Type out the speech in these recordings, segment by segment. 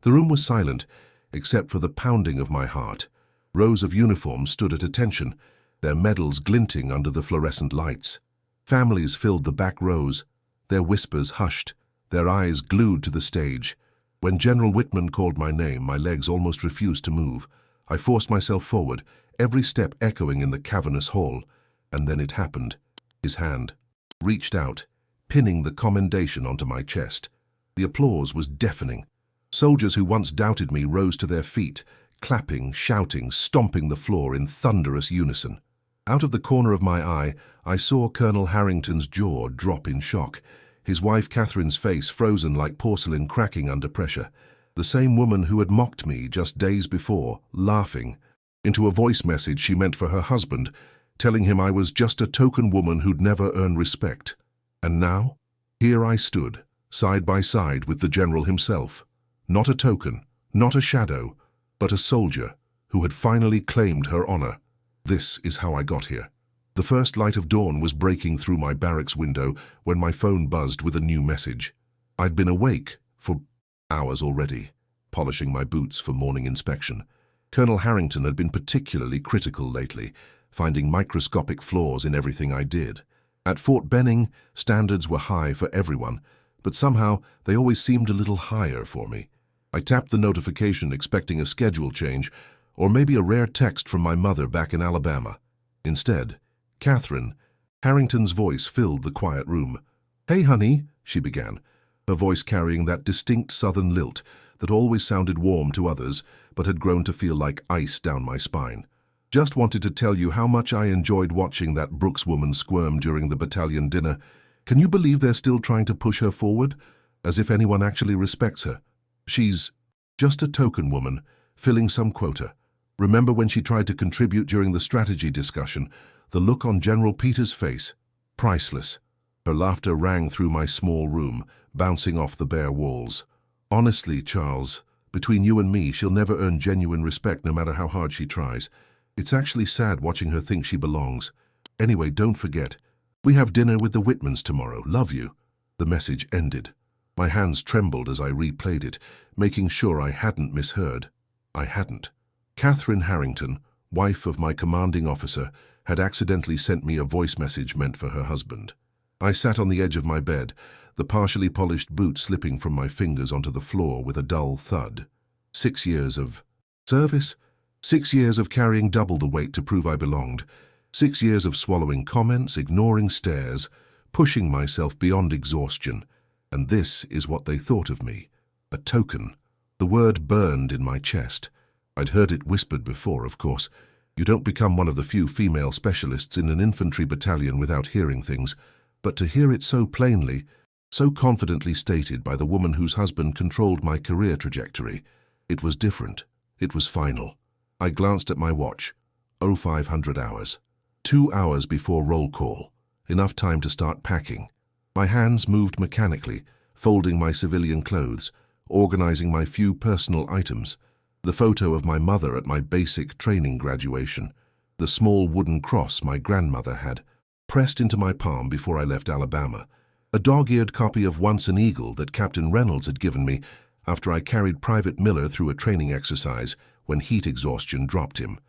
The room was silent, except for the pounding of my heart. Rows of uniforms stood at attention, their medals glinting under the fluorescent lights. Families filled the back rows, their whispers hushed, their eyes glued to the stage. When General Whitman called my name, my legs almost refused to move. I forced myself forward, every step echoing in the cavernous hall. And then it happened. His hand reached out, pinning the commendation onto my chest. The applause was deafening. Soldiers who once doubted me rose to their feet, clapping, shouting, stomping the floor in thunderous unison. Out of the corner of my eye, I saw Colonel Harrington's jaw drop in shock, his wife Catherine's face frozen like porcelain cracking under pressure. The same woman who had mocked me just days before, laughing. Into a voice message she meant for her husband, telling him I was just a token woman who'd never earn respect. And now, here I stood, side by side with the general himself. Not a token, not a shadow, but a soldier who had finally claimed her honor. This is how I got here. The first light of dawn was breaking through my barracks window when my phone buzzed with a new message. I'd been awake for hours already, polishing my boots for morning inspection. Colonel Harrington had been particularly critical lately, finding microscopic flaws in everything I did. At Fort Benning, standards were high for everyone, but somehow they always seemed a little higher for me. I tapped the notification expecting a schedule change, or maybe a rare text from my mother back in Alabama. Instead, Catherine, Harrington's voice filled the quiet room. "Hey, honey," she began, her voice carrying that distinct southern lilt that always sounded warm to others but had grown to feel like ice down my spine. "Just wanted to tell you how much I enjoyed watching that Brooks woman squirm during the battalion dinner. Can you believe they're still trying to push her forward? As if anyone actually respects her. She's just a token woman, filling some quota. Remember when she tried to contribute during the strategy discussion? The look on General Peters' face? Priceless." Her laughter rang through my small room, bouncing off the bare walls. "Honestly, Charles, between you and me, she'll never earn genuine respect no matter how hard she tries. It's actually sad watching her think she belongs. Anyway, don't forget, we have dinner with the Whitmans tomorrow. Love you." The message ended. My hands trembled as I replayed it, making sure I hadn't misheard. I hadn't. Catherine Harrington, wife of my commanding officer, had accidentally sent me a voice message meant for her husband. I sat on the edge of my bed, the partially polished boot slipping from my fingers onto the floor with a dull thud. 6 years of service? 6 years of carrying double the weight to prove I belonged. 6 years of swallowing comments, ignoring stares, pushing myself beyond exhaustion. And this is what they thought of me. A token. The word burned in my chest. I'd heard it whispered before, of course. You don't become one of the few female specialists in an infantry battalion without hearing things. But to hear it so plainly, so confidently stated by the woman whose husband controlled my career trajectory, it was different. It was final. I glanced at my watch. 0500 hours. 2 hours before roll call. Enough time to start packing. My hands moved mechanically, folding my civilian clothes, organizing my few personal items. The photo of my mother at my basic training graduation. The small wooden cross my grandmother had, pressed into my palm before I left Alabama. A dog-eared copy of Once an Eagle that Captain Reynolds had given me after I carried Private Miller through a training exercise when heat exhaustion dropped him.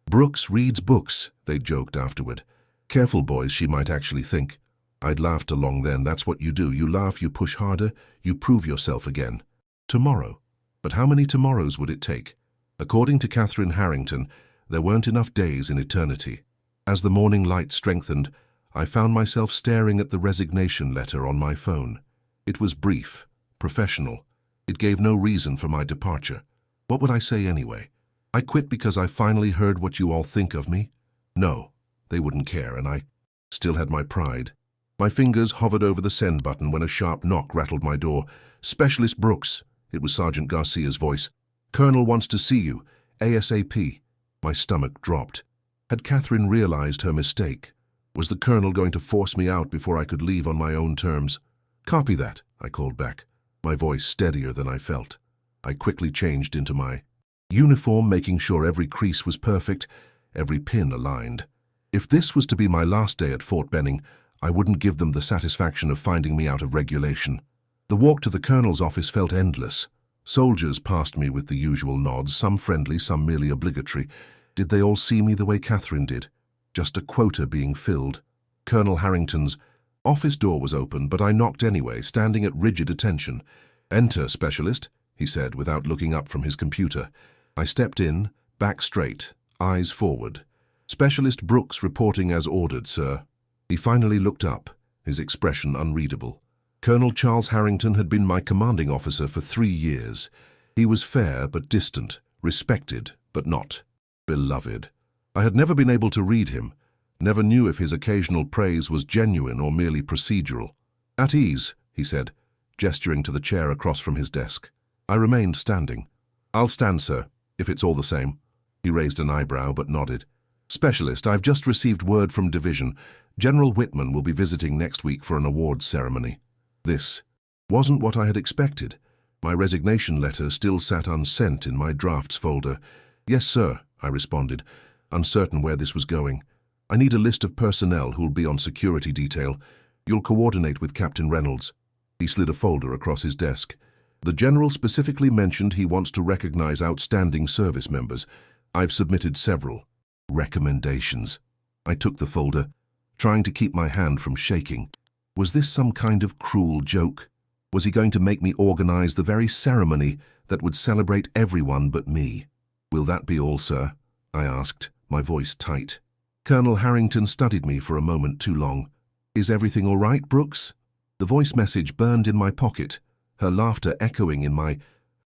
"Brooks reads books," they joked afterward. "Careful, boys," she might actually think. I'd laughed along then. That's what you do. You laugh, you push harder, you prove yourself again. Tomorrow. But how many tomorrows would it take? According to Catherine Harrington, there weren't enough days in eternity. As the morning light strengthened, I found myself staring at the resignation letter on my phone. It was brief, professional. It gave no reason for my departure. What would I say anyway? I quit because I finally heard what you all think of me? No, they wouldn't care, and I still had my pride. My fingers hovered over the send button when a sharp knock rattled my door. "Specialist Brooks," it was Sergeant Garcia's voice. "Colonel wants to see you, ASAP." My stomach dropped. Had Catherine realized her mistake? Was the colonel going to force me out before I could leave on my own terms? "Copy that," I called back, my voice steadier than I felt. I quickly changed into my uniform, making sure every crease was perfect, every pin aligned. If this was to be my last day at Fort Benning, I wouldn't give them the satisfaction of finding me out of regulation. The walk to the colonel's office felt endless. Soldiers passed me with the usual nods, some friendly, some merely obligatory. Did they all see me the way Catherine did? Just a quota being filled. Colonel Harrington's office door was open, but I knocked anyway, standing at rigid attention. "Enter, specialist," he said without looking up from his computer. I stepped in, back straight, eyes forward. "Specialist Brooks reporting as ordered, sir." He finally looked up, his expression unreadable. Colonel Charles Harrington had been my commanding officer for 3 years. He was fair but distant, respected but not beloved. I had never been able to read him, never knew if his occasional praise was genuine or merely procedural. "At ease," he said, gesturing to the chair across from his desk. I remained standing. "I'll stand, sir, if it's all the same." He raised an eyebrow but nodded. "Specialist, I've just received word from Division. General Whitman will be visiting next week for an awards ceremony." This wasn't what I had expected. My resignation letter still sat unsent in my drafts folder. "Yes, sir," I responded, uncertain where this was going. "I need a list of personnel who'll be on security detail. You'll coordinate with Captain Reynolds." He slid a folder across his desk. "The General specifically mentioned he wants to recognize outstanding service members. I've submitted several recommendations." I took the folder, trying to keep my hand from shaking. Was this some kind of cruel joke? Was he going to make me organize the very ceremony that would celebrate everyone but me? "Will that be all, sir?" I asked, my voice tight. Colonel Harrington studied me for a moment too long. "Is everything all right, Brooks?" The voice message burned in my pocket, her laughter echoing in my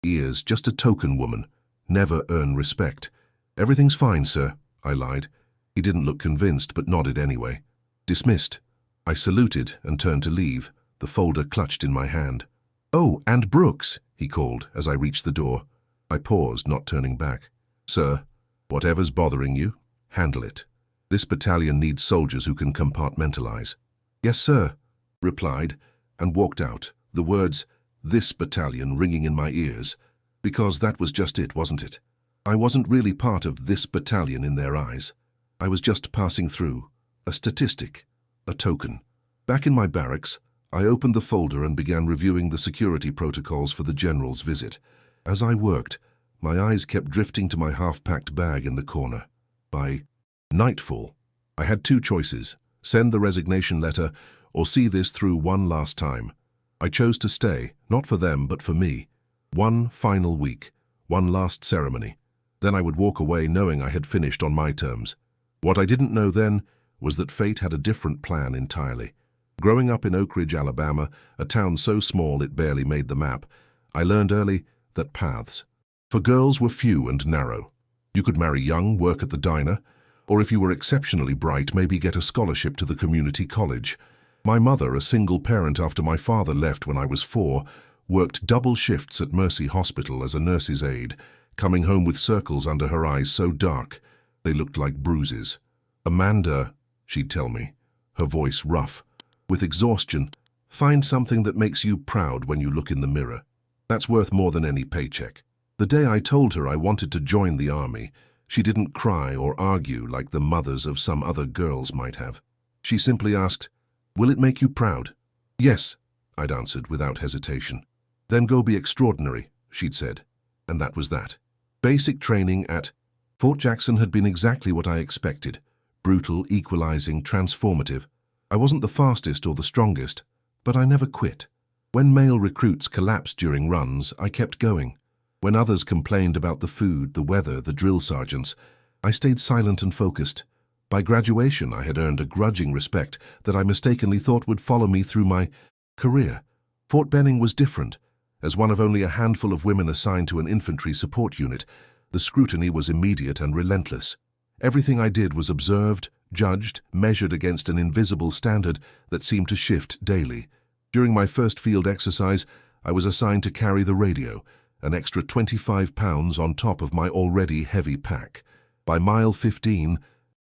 ears. "Just a token woman. Never earn respect." "Everything's fine, sir," I lied. He didn't look convinced, but nodded anyway. "Dismissed." I saluted and turned to leave, the folder clutched in my hand. "Oh, and Brooks," he called as I reached the door. I paused, not turning back. "Sir, whatever's bothering you, handle it. This battalion needs soldiers who can compartmentalize." "Yes, sir," replied, and walked out, the words, "this battalion," ringing in my ears, because that was just it, wasn't it? I wasn't really part of this battalion in their eyes. I was just passing through, a statistic, a token. Back in my barracks, I opened the folder and began reviewing the security protocols for the General's visit. As I worked, my eyes kept drifting to my half-packed bag in the corner. By nightfall, I had 2 choices: send the resignation letter or see this through one last time. I chose to stay, not for them, but for me. One final week, one last ceremony. Then I would walk away knowing I had finished on my terms. What I didn't know then was that fate had a different plan entirely. Growing up in Oak Ridge, Alabama, a town so small it barely made the map, I learned early that paths for girls were few and narrow. You could marry young, work at the diner, or if you were exceptionally bright, maybe get a scholarship to the community college. My mother, a single parent after my father left when I was 4, worked double shifts at Mercy Hospital as a nurse's aide, coming home with circles under her eyes so dark they looked like bruises. "Amanda," she'd tell me, her voice rough, with exhaustion, "find something that makes you proud when you look in the mirror. That's worth more than any paycheck." The day I told her I wanted to join the army, she didn't cry or argue like the mothers of some other girls might have. She simply asked, "Will it make you proud?" "Yes," I'd answered without hesitation. "Then go be extraordinary," she'd said, and that was that. Basic training at Fort Jackson had been exactly what I expected: brutal, equalizing, transformative. I wasn't the fastest or the strongest, but I never quit. When male recruits collapsed during runs, I kept going. When others complained about the food, the weather, the drill sergeants, I stayed silent and focused. By graduation, I had earned a grudging respect that I mistakenly thought would follow me through my career. Fort Benning was different. As one of only a handful of women assigned to an infantry support unit, the scrutiny was immediate and relentless. Everything I did was observed, judged, measured against an invisible standard that seemed to shift daily. During my first field exercise, I was assigned to carry the radio, an extra 25 pounds on top of my already heavy pack. By mile 15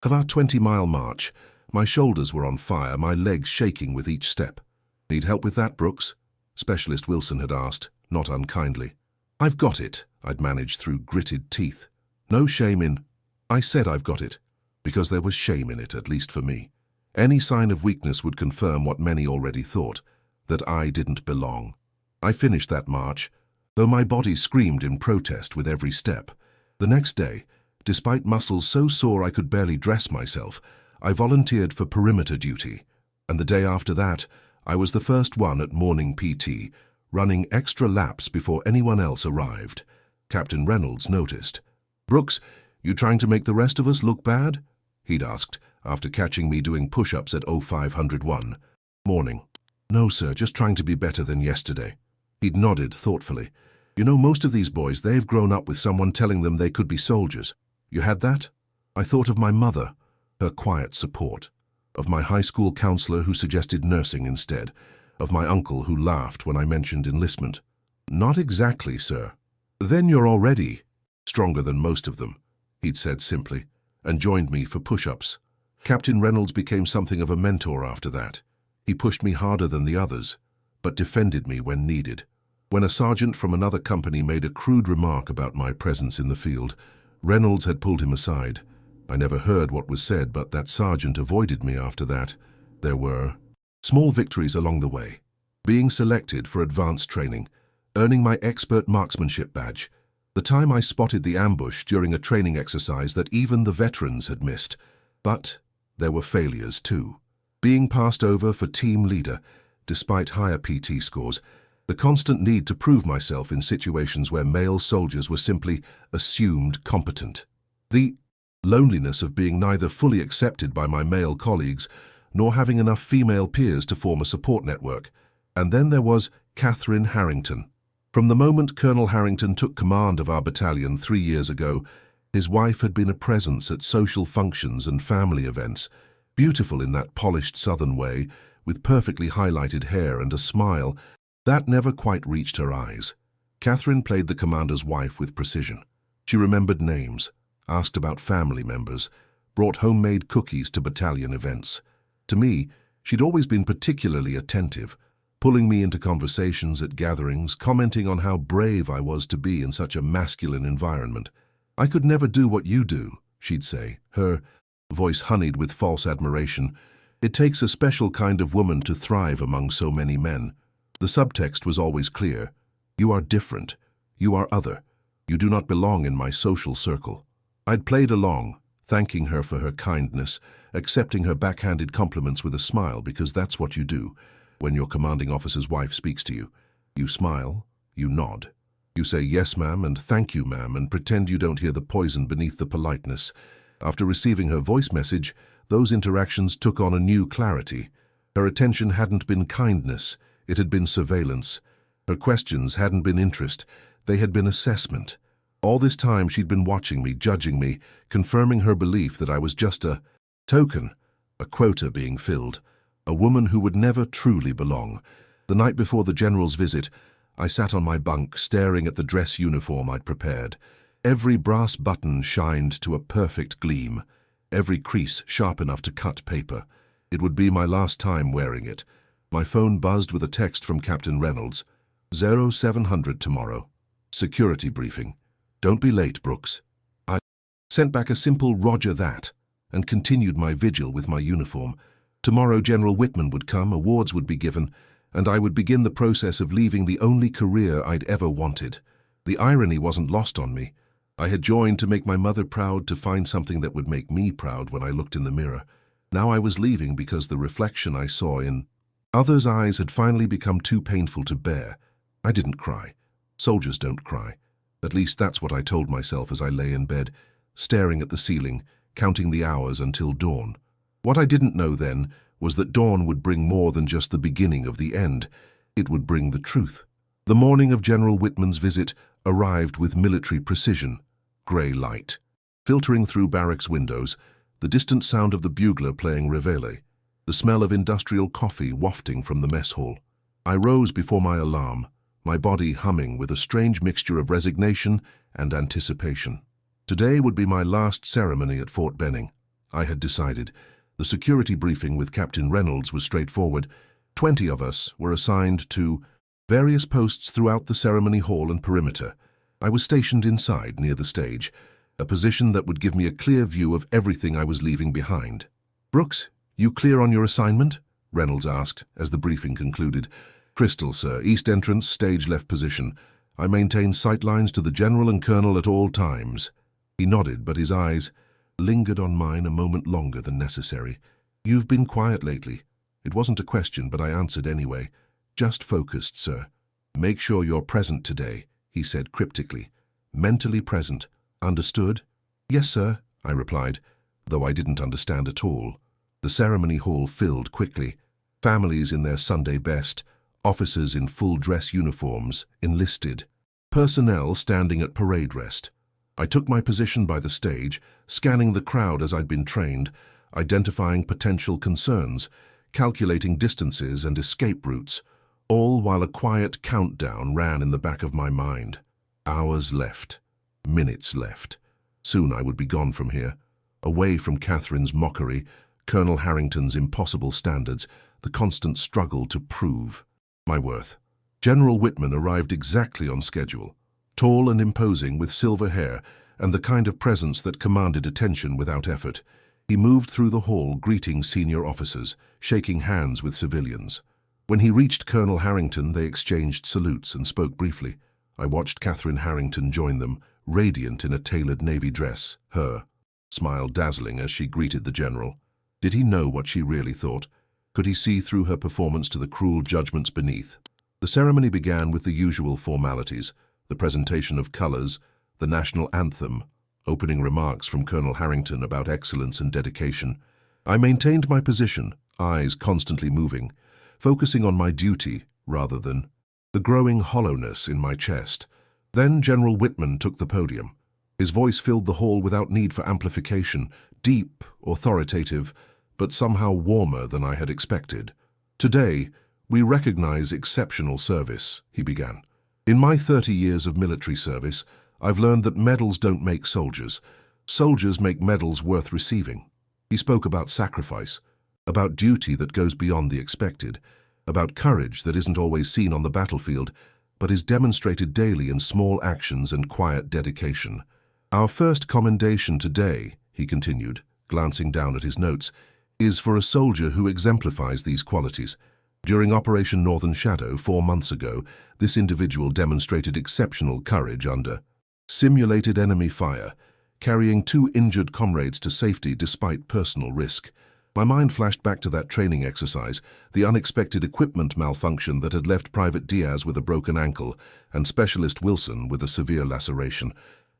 of our 20-mile march, my shoulders were on fire, my legs shaking with each step. "Need help with that, Brooks?" Specialist Wilson had asked, not unkindly. "I've got it," I'd managed through gritted teeth. "No shame in—" I said I've got it, because there was shame in it, at least for me. Any sign of weakness would confirm what many already thought, that I didn't belong. I finished that march, though my body screamed in protest with every step. The next day, despite muscles so sore I could barely dress myself, I volunteered for perimeter duty, and the day after that, I was the first one at morning PT, running extra laps before anyone else arrived. Captain Reynolds noticed. "Brooks, you trying to make the rest of us look bad?" he'd asked, after catching me doing push-ups at 0501. "Morning." "No, sir, just trying to be better than yesterday." He'd nodded thoughtfully. "You know, most of these boys, they've grown up with someone telling them they could be soldiers. You had that?" I thought of my mother, her quiet support, of my high school counselor who suggested nursing instead, of my uncle who laughed when I mentioned enlistment. "Not exactly, sir." "Then you're already stronger than most of them," he'd said simply, and joined me for push-ups. Captain Reynolds became something of a mentor after that. He pushed me harder than the others, but defended me when needed. When a sergeant from another company made a crude remark about my presence in the field, Reynolds had pulled him aside. I never heard what was said, but that sergeant avoided me after that. There were small victories along the way. Being selected for advanced training, earning my expert marksmanship badge, the time I spotted the ambush during a training exercise that even the veterans had missed. But there were failures too. Being passed over for team leader, despite higher PT scores, the constant need to prove myself in situations where male soldiers were simply assumed competent. The loneliness of being neither fully accepted by my male colleagues nor having enough female peers to form a support network. And then there was Catherine Harrington. From the moment Colonel Harrington took command of our battalion 3 years ago, his wife had been a presence at social functions and family events, beautiful in that polished southern way, with perfectly highlighted hair and a smile that never quite reached her eyes. Catherine played the commander's wife with precision. She remembered names, asked about family members, brought homemade cookies to battalion events. To me, she'd always been particularly attentive, pulling me into conversations at gatherings, commenting on how brave I was to be in such a masculine environment. "I could never do what you do," she'd say, her voice honeyed with false admiration. "It takes a special kind of woman to thrive among so many men." The subtext was always clear. "You are different. You are other. You do not belong in my social circle." I'd played along, thanking her for her kindness, accepting her backhanded compliments with a smile, because that's what you do when your commanding officer's wife speaks to you. You smile, you nod. You say "yes, ma'am," and "thank you, ma'am," and pretend you don't hear the poison beneath the politeness. After receiving her voice message, those interactions took on a new clarity. Her attention hadn't been kindness, it had been surveillance. Her questions hadn't been interest, they had been assessment. All this time she'd been watching me, judging me, confirming her belief that I was just a token, a quota being filled, a woman who would never truly belong. The night before the general's visit, I sat on my bunk, staring at the dress uniform I'd prepared. Every brass button shined to a perfect gleam, every crease sharp enough to cut paper. It would be my last time wearing it. My phone buzzed with a text from Captain Reynolds. 0700 tomorrow. Security briefing. Don't be late, Brooks. I sent back a simple "Roger that" and continued my vigil with my uniform. Tomorrow General Whitman would come, awards would be given, and I would begin the process of leaving the only career I'd ever wanted. The irony wasn't lost on me. I had joined to make my mother proud, to find something that would make me proud when I looked in the mirror. Now I was leaving because the reflection I saw in others' eyes had finally become too painful to bear. I didn't cry. Soldiers don't cry. At least that's what I told myself as I lay in bed, staring at the ceiling, counting the hours until dawn. What I didn't know then was that dawn would bring more than just the beginning of the end. It would bring the truth. The morning of General Whitman's visit arrived with military precision. Grey light. Filtering through barracks windows, the distant sound of the bugler playing reveille, the smell of industrial coffee wafting from the mess hall. I rose before my alarm, my body humming with a strange mixture of resignation and anticipation. Today would be my last ceremony at Fort Benning. I had decided. The security briefing with Captain Reynolds was straightforward. 20 of us were assigned to various posts throughout the ceremony hall and perimeter. I was stationed inside, near the stage, a position that would give me a clear view of everything I was leaving behind. "Brooks, you clear on your assignment?" Reynolds asked as the briefing concluded. "Crystal, sir. East entrance, stage left position." I maintain sightlines to the General and Colonel at all times. He nodded, but his eyes lingered on mine a moment longer than necessary. You've been quiet lately. It wasn't a question, but I answered anyway. Just focused, sir. Make sure you're present today, he said cryptically. Mentally present. Understood? Yes, sir, I replied, though I didn't understand at all. The ceremony hall filled quickly. Families in their Sunday best, officers in full dress uniforms, enlisted. Personnel standing at parade rest. I took my position by the stage, scanning the crowd as I'd been trained, identifying potential concerns, calculating distances and escape routes, all while a quiet countdown ran in the back of my mind. Hours left. Minutes left. Soon I would be gone from here, away from Catherine's mockery, Colonel Harrington's impossible standards, the constant struggle to prove my worth. General Whitman arrived exactly on schedule, tall and imposing with silver hair and the kind of presence that commanded attention without effort. He moved through the hall greeting senior officers, shaking hands with civilians. When he reached Colonel Harrington, they exchanged salutes and spoke briefly. I watched Catherine Harrington join them, radiant in a tailored navy dress, her smile dazzling as she greeted the general. Did he know what she really thought? Could he see through her performance to the cruel judgments beneath? The ceremony began with the usual formalities, the presentation of colors, the national anthem, opening remarks from Colonel Harrington about excellence and dedication. I maintained my position, eyes constantly moving, focusing on my duty rather than the growing hollowness in my chest. Then General Whitman took the podium. His voice filled the hall without need for amplification, deep, authoritative, but somehow warmer than I had expected. Today, we recognize exceptional service, he began. In my 30 years of military service, I've learned that medals don't make soldiers. Soldiers make medals worth receiving. He spoke about sacrifice, about duty that goes beyond the expected, about courage that isn't always seen on the battlefield, but is demonstrated daily in small actions and quiet dedication. Our first commendation today, he continued, glancing down at his notes, is for a soldier who exemplifies these qualities. During Operation Northern Shadow 4 months ago, this individual demonstrated exceptional courage under simulated enemy fire, carrying 2 injured comrades to safety despite personal risk. My mind flashed back to that training exercise, the unexpected equipment malfunction that had left Private Diaz with a broken ankle and Specialist Wilson with a severe laceration.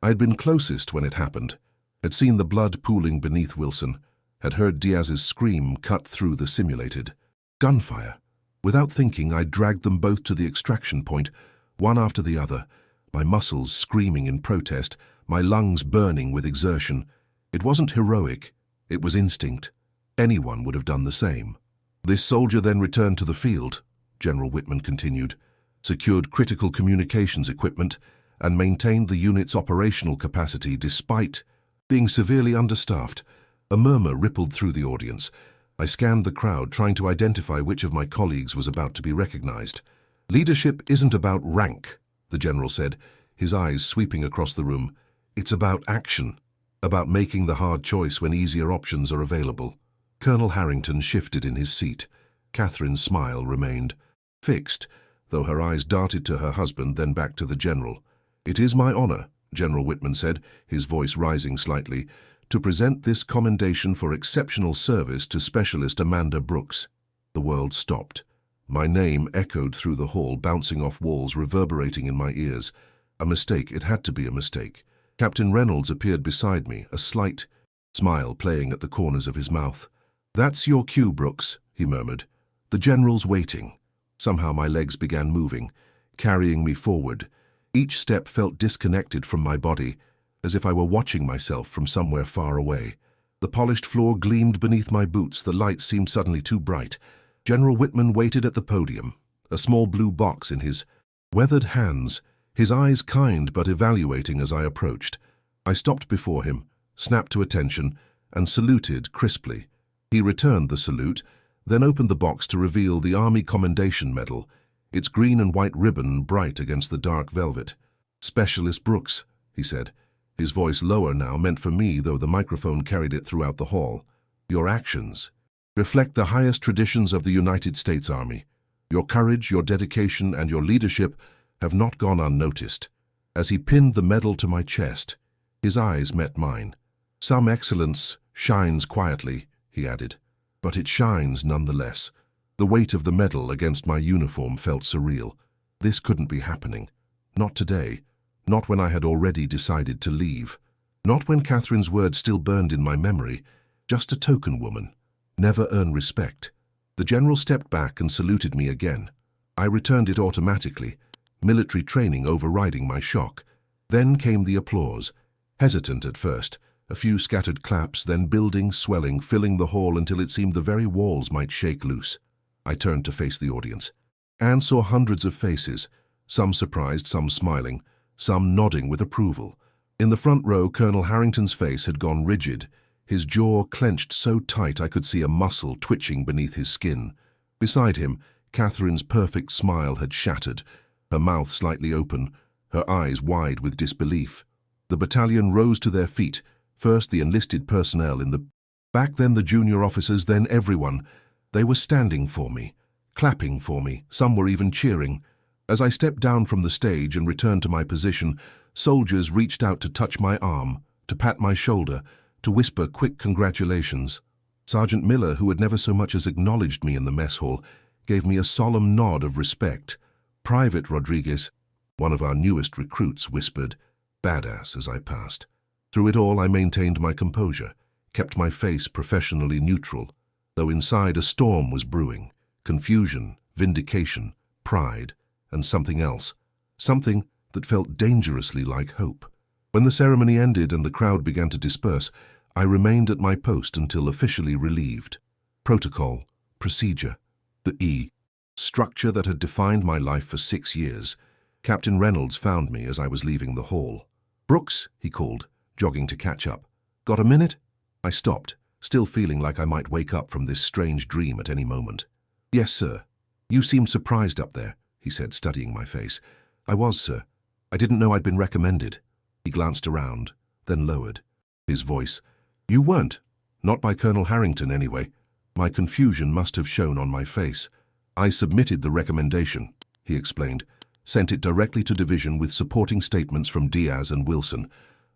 I had been closest when it happened, had seen the blood pooling beneath Wilson, had heard Diaz's scream cut through the simulated gunfire. Without thinking, I dragged them both to the extraction point, one after the other, my muscles screaming in protest, my lungs burning with exertion. It wasn't heroic, it was instinct. Anyone would have done the same. This soldier then returned to the field, General Whitman continued, secured critical communications equipment, and maintained the unit's operational capacity despite being severely understaffed. A murmur rippled through the audience. I scanned the crowd, trying to identify which of my colleagues was about to be recognized. Leadership isn't about rank, the general said, his eyes sweeping across the room. It's about action, about making the hard choice when easier options are available. Colonel Harrington shifted in his seat. Catherine's smile remained fixed, though her eyes darted to her husband, then back to the general. It is my honor, General Whitman said, his voice rising slightly, to present this commendation for exceptional service to Specialist Amanda Brooks. The world stopped. My name echoed through the hall, bouncing off walls, reverberating in my ears. A mistake, it had to be a mistake. Captain Reynolds appeared beside me, a slight smile playing at the corners of his mouth. "That's your cue, Brooks," he murmured. "The general's waiting." Somehow my legs began moving, carrying me forward. Each step felt disconnected from my body, as if I were watching myself from somewhere far away. The polished floor gleamed beneath my boots, the light seemed suddenly too bright. General Whitman waited at the podium, a small blue box in his weathered hands, his eyes kind but evaluating as I approached. I stopped before him, snapped to attention, and saluted crisply. He returned the salute, then opened the box to reveal the Army Commendation Medal, its green and white ribbon bright against the dark velvet. "Specialist Brooks," he said, his voice lower now, meant for me, though the microphone carried it throughout the hall. "Your actions reflect the highest traditions of the United States Army. Your courage, your dedication, and your leadership have not gone unnoticed. As he pinned the medal to my chest, his eyes met mine. "Some excellence shines quietly," he added, "but it shines nonetheless." The weight of the medal against my uniform felt surreal. This couldn't be happening. Not today. Not when I had already decided to leave. Not when Catherine's words still burned in my memory. Just a token woman. Never earn respect. The general stepped back and saluted me again. I returned it automatically, military training overriding my shock. Then came the applause. Hesitant at first, a few scattered claps, then building, swelling, filling the hall until it seemed the very walls might shake loose. I turned to face the audience. Anne saw hundreds of faces, some surprised, some smiling, some nodding with approval. In the front row, Colonel Harrington's face had gone rigid, his jaw clenched so tight I could see a muscle twitching beneath his skin. Beside him, Catherine's perfect smile had shattered, her mouth slightly open, her eyes wide with disbelief. The battalion rose to their feet, first the enlisted personnel in the back, then the junior officers, then everyone. They were standing for me, clapping for me, some were even cheering. As I stepped down from the stage and returned to my position, soldiers reached out to touch my arm, to pat my shoulder, to whisper quick congratulations. Sergeant Miller, who had never so much as acknowledged me in the mess hall, gave me a solemn nod of respect. Private Rodriguez, one of our newest recruits, whispered, "Badass," as I passed. Through it all, I maintained my composure, kept my face professionally neutral, though inside a storm was brewing. Confusion, vindication, pride, and something else. Something that felt dangerously like hope. When the ceremony ended and the crowd began to disperse, I remained at my post until officially relieved. Protocol, procedure, the structure that had defined my life for 6 years. Captain Reynolds found me as I was leaving the hall. "Brooks," he called, jogging to catch up. "Got a minute?" I stopped, still feeling like I might wake up from this strange dream at any moment. "Yes, sir." "You seemed surprised up there," he said, studying my face. "I was, sir. I didn't know I'd been recommended." He glanced around, then lowered his voice. "You weren't. Not by Colonel Harrington, anyway." My confusion must have shown on my face. "I submitted the recommendation," he explained, "sent it directly to division with supporting statements from Diaz and Wilson,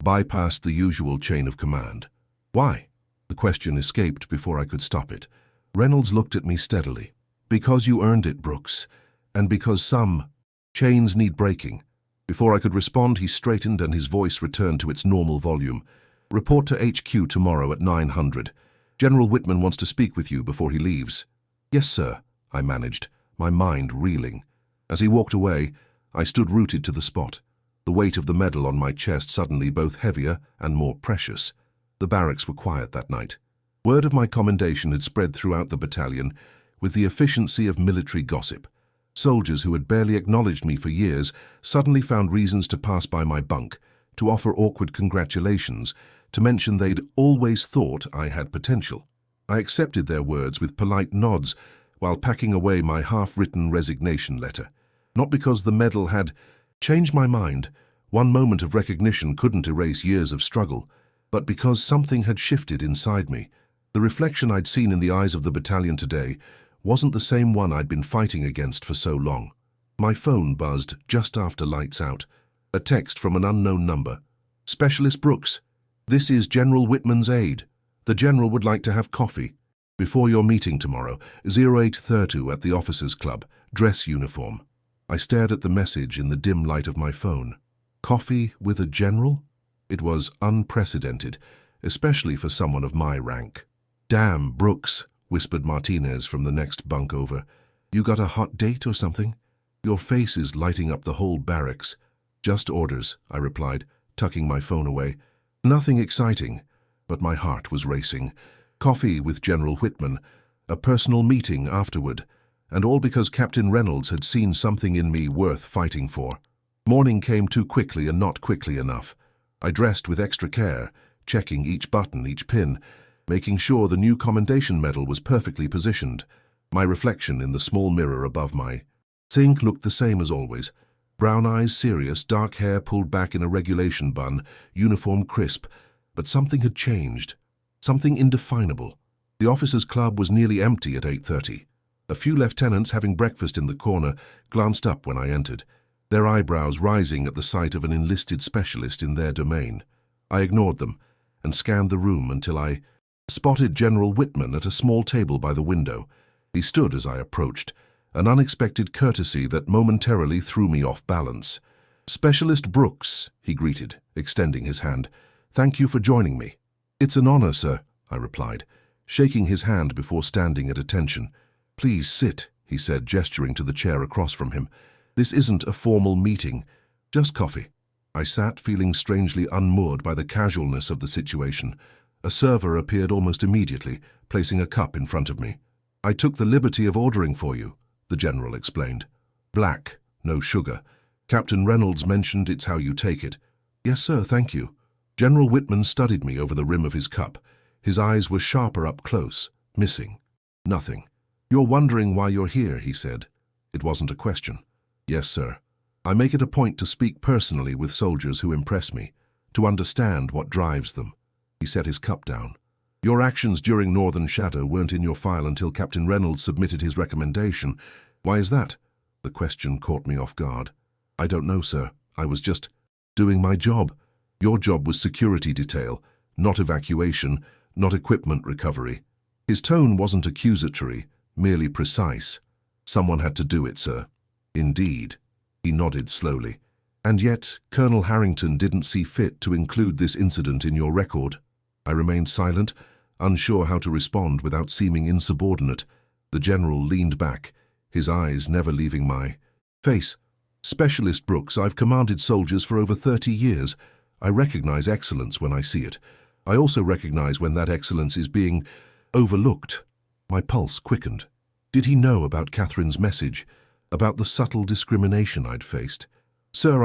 bypassed the usual chain of command." "Why?" The question escaped before I could stop it. Reynolds looked at me steadily. "Because you earned it, Brooks, and because some chains need breaking." Before I could respond, he straightened and his voice returned to its normal volume. "Report to HQ tomorrow at 900. General Whitman wants to speak with you before he leaves." "Yes, sir," I managed, my mind reeling. As he walked away, I stood rooted to the spot, the weight of the medal on my chest suddenly both heavier and more precious. The barracks were quiet that night. Word of my commendation had spread throughout the battalion with the efficiency of military gossip. Soldiers who had barely acknowledged me for years suddenly found reasons to pass by my bunk, to offer awkward congratulations, to mention they'd always thought I had potential. I accepted their words with polite nods while packing away my half-written resignation letter. Not because the medal had changed my mind, one moment of recognition couldn't erase years of struggle, but because something had shifted inside me. The reflection I'd seen in the eyes of the battalion today wasn't the same one I'd been fighting against for so long. My phone buzzed just after lights out. A text from an unknown number. "Specialist Brooks, this is General Whitman's aide. The General would like to have coffee. Before your meeting tomorrow, 0832 at the Officers' Club, dress uniform." I stared at the message in the dim light of my phone. Coffee with a general? It was unprecedented, especially for someone of my rank. "Damn, Brooks," whispered Martinez from the next bunk over. "You got a hot date or something? Your face is lighting up the whole barracks." "Just orders," I replied, tucking my phone away. Nothing exciting, but my heart was racing. Coffee with General Whitman, a personal meeting afterward, and all because Captain Reynolds had seen something in me worth fighting for. Morning came too quickly and not quickly enough. I dressed with extra care, checking each button, each pin, making sure the new commendation medal was perfectly positioned. My reflection in the small mirror above my sink looked the same as always. Brown eyes serious, dark hair pulled back in a regulation bun, uniform crisp, but something had changed. Something indefinable. The Officers' Club was nearly empty at 8:30. A few lieutenants, having breakfast in the corner, glanced up when I entered. their eyebrows rising at the sight of an enlisted specialist in their domain. I ignored them and scanned the room until I spotted General Whitman at a small table by the window. He stood as I approached, an unexpected courtesy that momentarily threw me off balance. "Specialist Brooks," he greeted, extending his hand. "Thank you for joining me." "It's an honor, sir," I replied, shaking his hand before standing at attention. "Please sit," he said, gesturing to the chair across from him. "This isn't a formal meeting, just coffee." I sat, feeling strangely unmoored by the casualness of the situation. A server appeared almost immediately, placing a cup in front of me. "I took the liberty of ordering for you," the general explained. "Black, no sugar. Captain Reynolds mentioned it's how you take it." "Yes, sir, thank you." General Whitman studied me over the rim of his cup. His eyes were sharper up close, missing nothing. "You're wondering why you're here," he said. It wasn't a question. "Yes, sir. I make it a point to speak personally with soldiers who impress me, to understand what drives them." He set his cup down. "Your actions during Northern Shadow weren't in your file until Captain Reynolds submitted his recommendation. Why is that?" The question caught me off guard. "I don't know, sir. I was just doing my job. Your job was security detail, not evacuation, not equipment recovery." His tone wasn't accusatory, merely precise. "Someone had to do it, sir." "Indeed." He nodded slowly. "And yet, Colonel Harrington didn't see fit to include this incident in your record." I remained silent, unsure how to respond without seeming insubordinate. The general leaned back, his eyes never leaving my face. "Specialist Brooks, I've commanded soldiers for over 30 years. I recognize excellence when I see it. I also recognize when that excellence is being overlooked." My pulse quickened. Did he know about Catherine's message, about the subtle discrimination I'd faced? "Sir,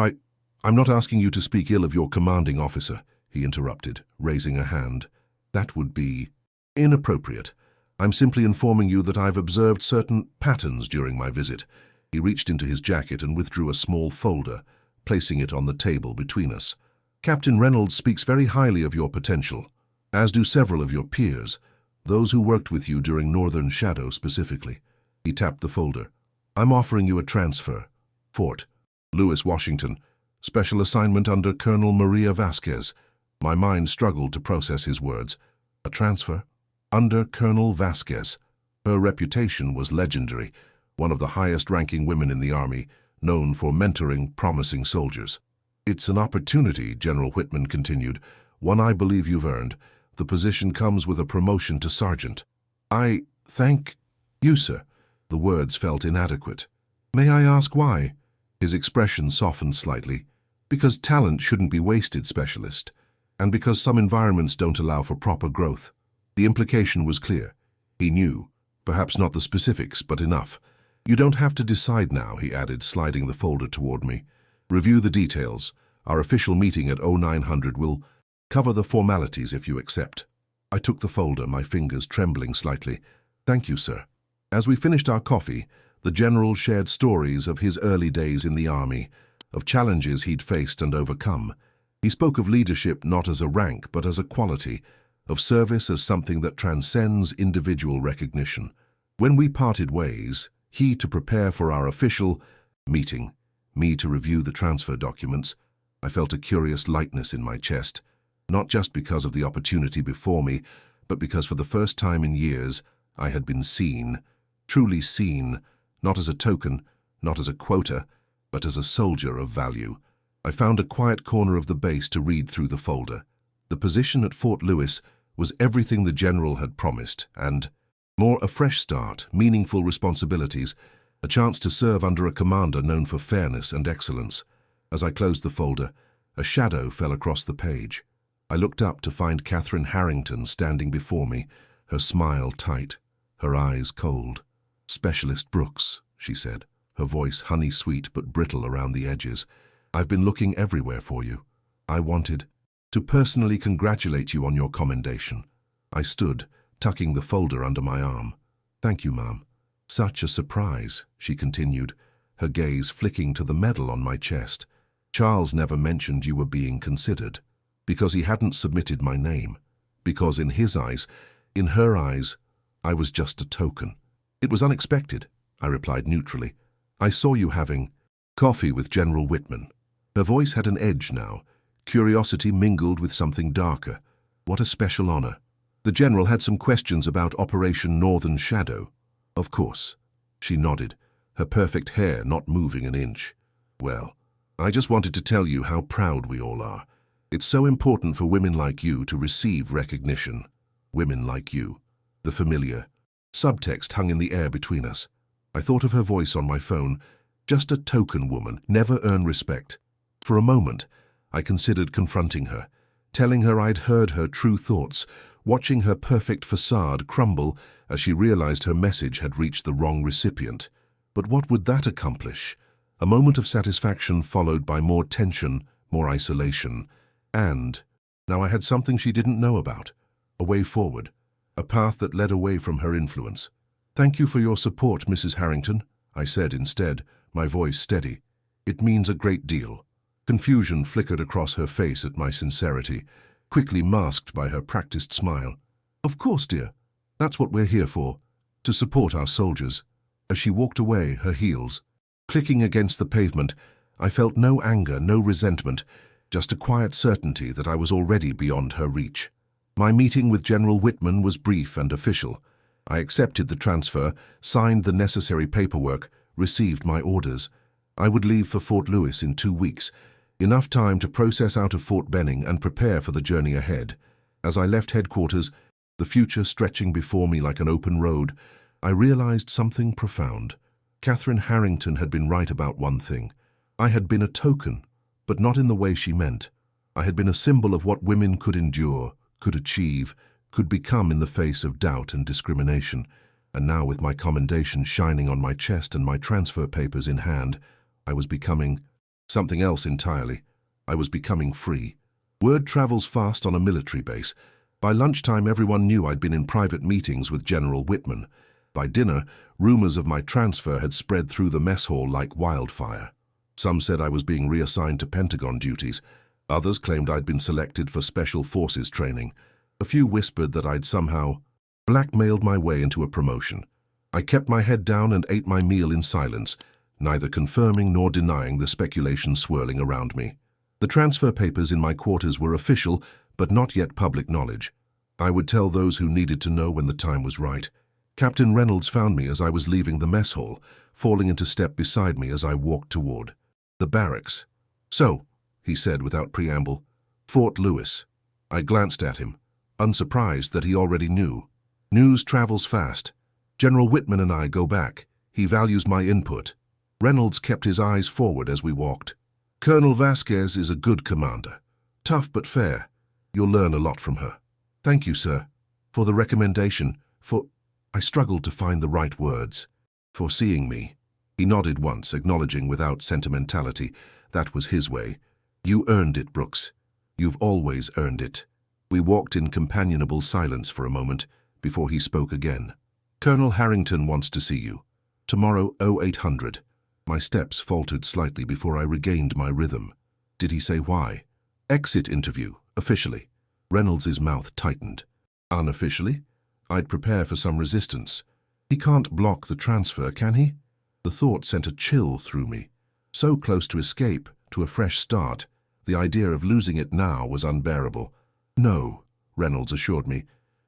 I'm not asking you to speak ill of your commanding officer," he interrupted, raising a hand. "That would be inappropriate. I'm simply informing you that I've observed certain patterns during my visit." He reached into his jacket and withdrew a small folder, placing it on the table between us. "Captain Reynolds speaks very highly of your potential, as do several of your peers, those who worked with you during Northern Shadow specifically." He tapped the folder. "I'm offering you a transfer. Fort Lewis, Washington. Special assignment under Colonel Maria Vasquez." My mind struggled to process his words. A transfer? Under Colonel Vasquez. Her reputation was legendary, one of the highest-ranking women in the Army, known for mentoring promising soldiers. "It's an opportunity," General Whitman continued, "one I believe you've earned. The position comes with a promotion to sergeant." "I thank you, sir." The words felt inadequate. "May I ask why?" His expression softened slightly. "Because talent shouldn't be wasted, specialist, and because some environments don't allow for proper growth." The implication was clear. He knew, perhaps not the specifics, but enough. "You don't have to decide now," he added, sliding the folder toward me. "Review the details. Our official meeting at 0900 will cover the formalities if you accept." I took the folder, my fingers trembling slightly. "Thank you, sir." As we finished our coffee, the general shared stories of his early days in the Army, of challenges he'd faced and overcome. He spoke of leadership not as a rank, but as a quality, of service as something that transcends individual recognition. When we parted ways, he to prepare for our official meeting, me to review the transfer documents, I felt a curious lightness in my chest, not just because of the opportunity before me, but because for the first time in years I had been seen, truly seen, not as a token, not as a quota, but as a soldier of value. I found a quiet corner of the base to read through the folder. The position at Fort Lewis was everything the general had promised, and more, a fresh start, meaningful responsibilities, a chance to serve under a commander known for fairness and excellence. As I closed the folder, a shadow fell across the page. I looked up to find Catherine Harrington standing before me, her smile tight, her eyes cold. "Specialist Brooks," she said, her voice honey-sweet but brittle around the edges. "I've been looking everywhere for you. I wanted to personally congratulate you on your commendation." I stood, tucking the folder under my arm. "Thank you, ma'am." "Such a surprise," she continued, her gaze flicking to the medal on my chest. "Charles never mentioned you were being considered, because he hadn't submitted my name, because in his eyes, in her eyes, I was just a token." "It was unexpected," I replied neutrally. "I saw you having Coffee with General Whitman. Her voice had an edge now, curiosity mingled with something darker. What a special honor. The general had some questions about Operation Northern Shadow. Of course. She nodded, her perfect hair not moving an inch. Well, I just wanted to tell you how proud we all are. It's so important for women like you to receive recognition. Women like you. The familiar subtext hung in the air between us. I thought of her voice on my phone. Just a token woman, never earn respect. For a moment, I considered confronting her, telling her I'd heard her true thoughts, watching her perfect facade crumble as she realized her message had reached the wrong recipient. But what would that accomplish? A moment of satisfaction followed by more tension, more isolation, and now I had something she didn't know about. A way forward, a path that led away from her influence. "Thank you for your support, Mrs. Harrington," I said instead, my voice steady. "It means a great deal." Confusion flickered across her face at my sincerity, quickly masked by her practiced smile. "Of course, dear. That's what we're here for, to support our soldiers." As she walked away, her heels clicking against the pavement, I felt no anger, no resentment, just a quiet certainty that I was already beyond her reach. My meeting with General Whitman was brief and official. I accepted the transfer, signed the necessary paperwork, received my orders. I would leave for Fort Lewis in 2 weeks, enough time to process out of Fort Benning and prepare for the journey ahead. As I left headquarters, the future stretching before me like an open road, I realized something profound. Catherine Harrington had been right about one thing. I had been a token, but not in the way she meant. I had been a symbol of what women could endure, could achieve, could become in the face of doubt and discrimination. And now, with my commendation shining on my chest and my transfer papers in hand, I was becoming something else entirely. I was becoming free. Word travels fast on a military base. By lunchtime, everyone knew I'd been in private meetings with General Whitman. By dinner, rumors of my transfer had spread through the mess hall like wildfire. Some said I was being reassigned to Pentagon duties. Others claimed I'd been selected for Special Forces training. A few whispered that I'd somehow blackmailed my way into a promotion. I kept my head down and ate my meal in silence, neither confirming nor denying the speculation swirling around me. The transfer papers in my quarters were official, but not yet public knowledge. I would tell those who needed to know when the time was right. Captain Reynolds found me as I was leaving the mess hall, falling into step beside me as I walked toward the barracks. "So," he said without preamble, "Fort Lewis." I glanced at him, unsurprised that he already knew. News travels fast. General Whitman and I go back. He values my input. Reynolds kept his eyes forward as we walked. "Colonel Vasquez is a good commander. Tough but fair. You'll learn a lot from her." "Thank you, sir, for the recommendation, for—" I struggled to find the right words. "For seeing me." He nodded once, acknowledging without sentimentality. That was his way. "You earned it, Brooks. You've always earned it." We walked in companionable silence for a moment before he spoke again. "Colonel Harrington wants to see you. Tomorrow, 0800. My steps faltered slightly before I regained my rhythm. Did he say why? "Exit interview, officially." Reynolds' mouth tightened. "Unofficially?" I'd prepare for some resistance. "He can't block the transfer, can he?" The thought sent a chill through me. So close to escape, to a fresh start, the idea of losing it now was unbearable. "No," Reynolds assured me.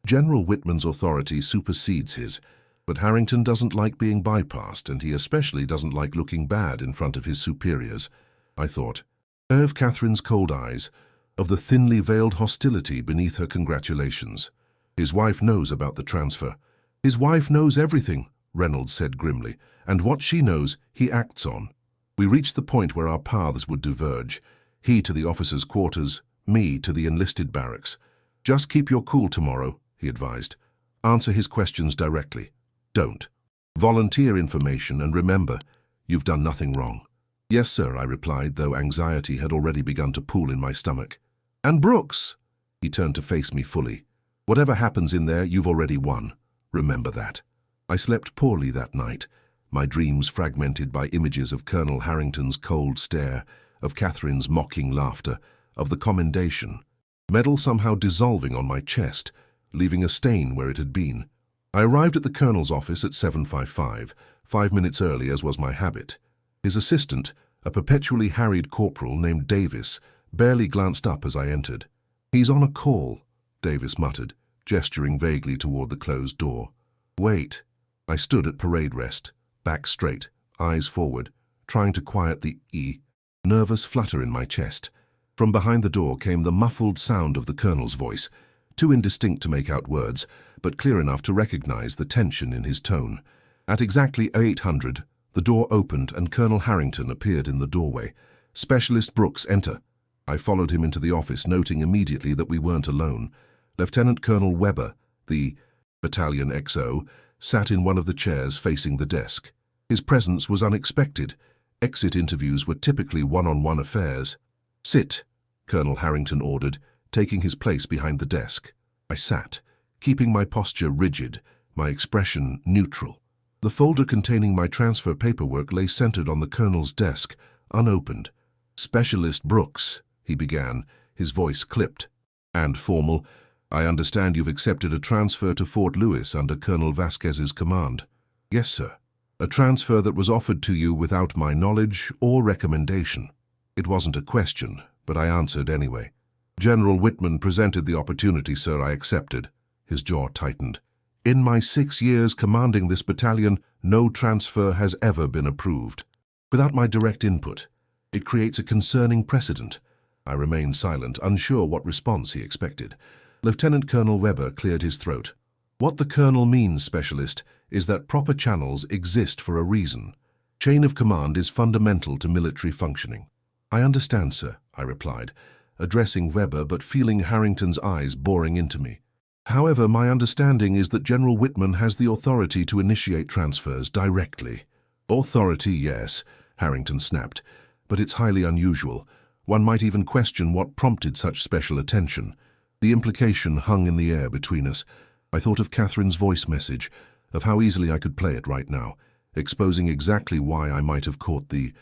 "General Whitman's authority supersedes his, but Harrington doesn't like being bypassed, and he especially doesn't like looking bad in front of his superiors." I thought. Of Catherine's cold eyes, of the thinly veiled hostility beneath her congratulations. "His wife knows about the transfer." "His wife knows everything," Reynolds said grimly, "and what she knows, he acts on." We reached the point where our paths would diverge, he to the officers' quarters, me to the enlisted barracks. "Just keep your cool tomorrow," he advised. "Answer his questions directly. Don't. Volunteer information, and remember, you've done nothing wrong." "Yes, sir," I replied, though anxiety had already begun to pool in my stomach. "And Brooks!" He turned to face me fully. "Whatever happens in there, you've already won. Remember that." I slept poorly that night, my dreams fragmented by images of Colonel Harrington's cold stare, of Catherine's mocking laughter, of the commendation. Metal somehow dissolving on my chest, leaving a stain where it had been. I arrived at the colonel's office at 7:55, 5 minutes early as was my habit. His assistant, A perpetually harried corporal named Davis barely glanced up as I entered. "He's on a call," Davis muttered, gesturing vaguely toward the closed door. "Wait." I stood at parade rest, back straight, eyes forward, trying to quiet the nervous flutter in my chest. From behind the door came the muffled sound of the colonel's voice, too indistinct to make out words, but clear enough to recognize the tension in his tone. At exactly 800, the door opened and Colonel Harrington appeared in the doorway. "Specialist Brooks, enter." I followed him into the office, noting immediately that we weren't alone. Lieutenant Colonel Weber, the Battalion XO, sat in one of the chairs facing the desk. His presence was unexpected. Exit interviews were typically one-on-one affairs. "Sit," Colonel Harrington ordered, taking his place behind the desk. I sat, keeping my posture rigid, my expression neutral. The folder containing my transfer paperwork lay centered on the colonel's desk, unopened. "Specialist Brooks," he began, his voice clipped and formal. "I understand you've accepted a transfer to Fort Lewis under Colonel Vasquez's command." "Yes, sir." "A transfer that was offered to you without my knowledge or recommendation." It wasn't a question, but I answered anyway. "General Whitman presented the opportunity, sir. I accepted." His jaw tightened. "In my 6 years commanding this battalion, no transfer has ever been approved without my direct input. It creates a concerning precedent." I remained silent, unsure what response he expected. Lieutenant Colonel Weber cleared his throat. "What the colonel means, Specialist, is that proper channels exist for a reason. Chain of command is fundamental to military functioning." "I understand, sir," I replied, addressing Weber but feeling Harrington's eyes boring into me. "However, my understanding is that General Whitman has the authority to initiate transfers directly." "Authority, yes," Harrington snapped, "but it's highly unusual. One might even question what prompted such special attention." The implication hung in the air between us. I thought of Catherine's voice message, of how easily I could play it right now, exposing exactly why I might have caught the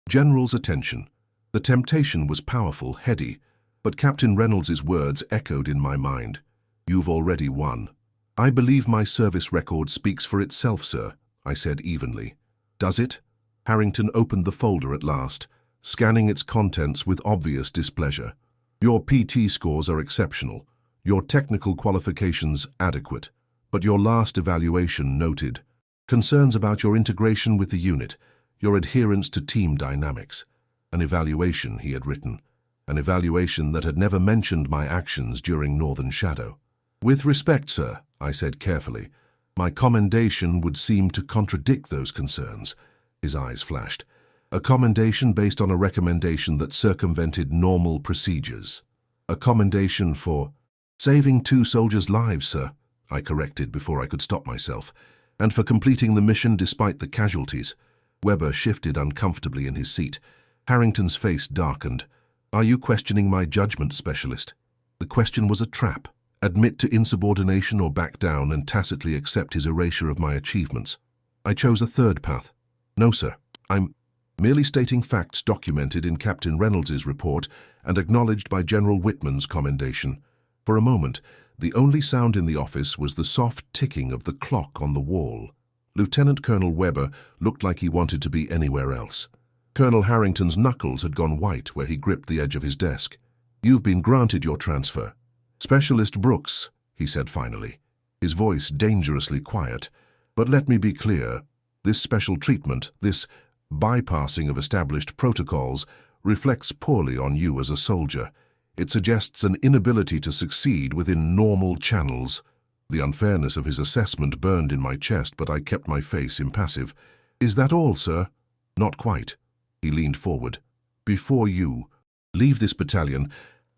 general's attention. The temptation was powerful, heady, but Captain Reynolds's words echoed in my mind. "You've already won." "I believe my service record speaks for itself, sir," I said evenly. "Does it?" Harrington opened the folder at last, scanning its contents with obvious displeasure. "Your PT scores are exceptional, your technical qualifications adequate, but your last evaluation noted concerns about your integration with the unit, your adherence to team dynamics." An evaluation, he had written. An evaluation that had never mentioned my actions during Northern Shadow. "With respect, sir," I said carefully, "my commendation would seem to contradict those concerns." His eyes flashed. "A commendation based on a recommendation that circumvented normal procedures." "A commendation for saving 2 soldiers' lives, sir," I corrected before I could stop myself, "and for completing the mission despite the casualties." Weber shifted uncomfortably in his seat. Harrington's face darkened. "Are you questioning my judgment, Specialist?" The question was a trap. Admit to insubordination or back down and tacitly accept his erasure of my achievements. I chose a third path. "No, sir. I'm merely stating facts documented in Captain Reynolds's report and acknowledged by General Whitman's commendation." For a moment, the only sound in the office was the soft ticking of the clock on the wall. Lieutenant Colonel Weber looked like he wanted to be anywhere else. Colonel Harrington's knuckles had gone white where he gripped the edge of his desk. "You've been granted your transfer. Specialist Brooks," he said finally, his voice dangerously quiet. "But let me be clear. This special treatment, this bypassing of established protocols, reflects poorly on you as a soldier. It suggests an inability to succeed within normal channels." The unfairness of his assessment burned in my chest, but I kept my face impassive. "Is that all, sir?" "Not quite." He leaned forward. "Before you leave this battalion,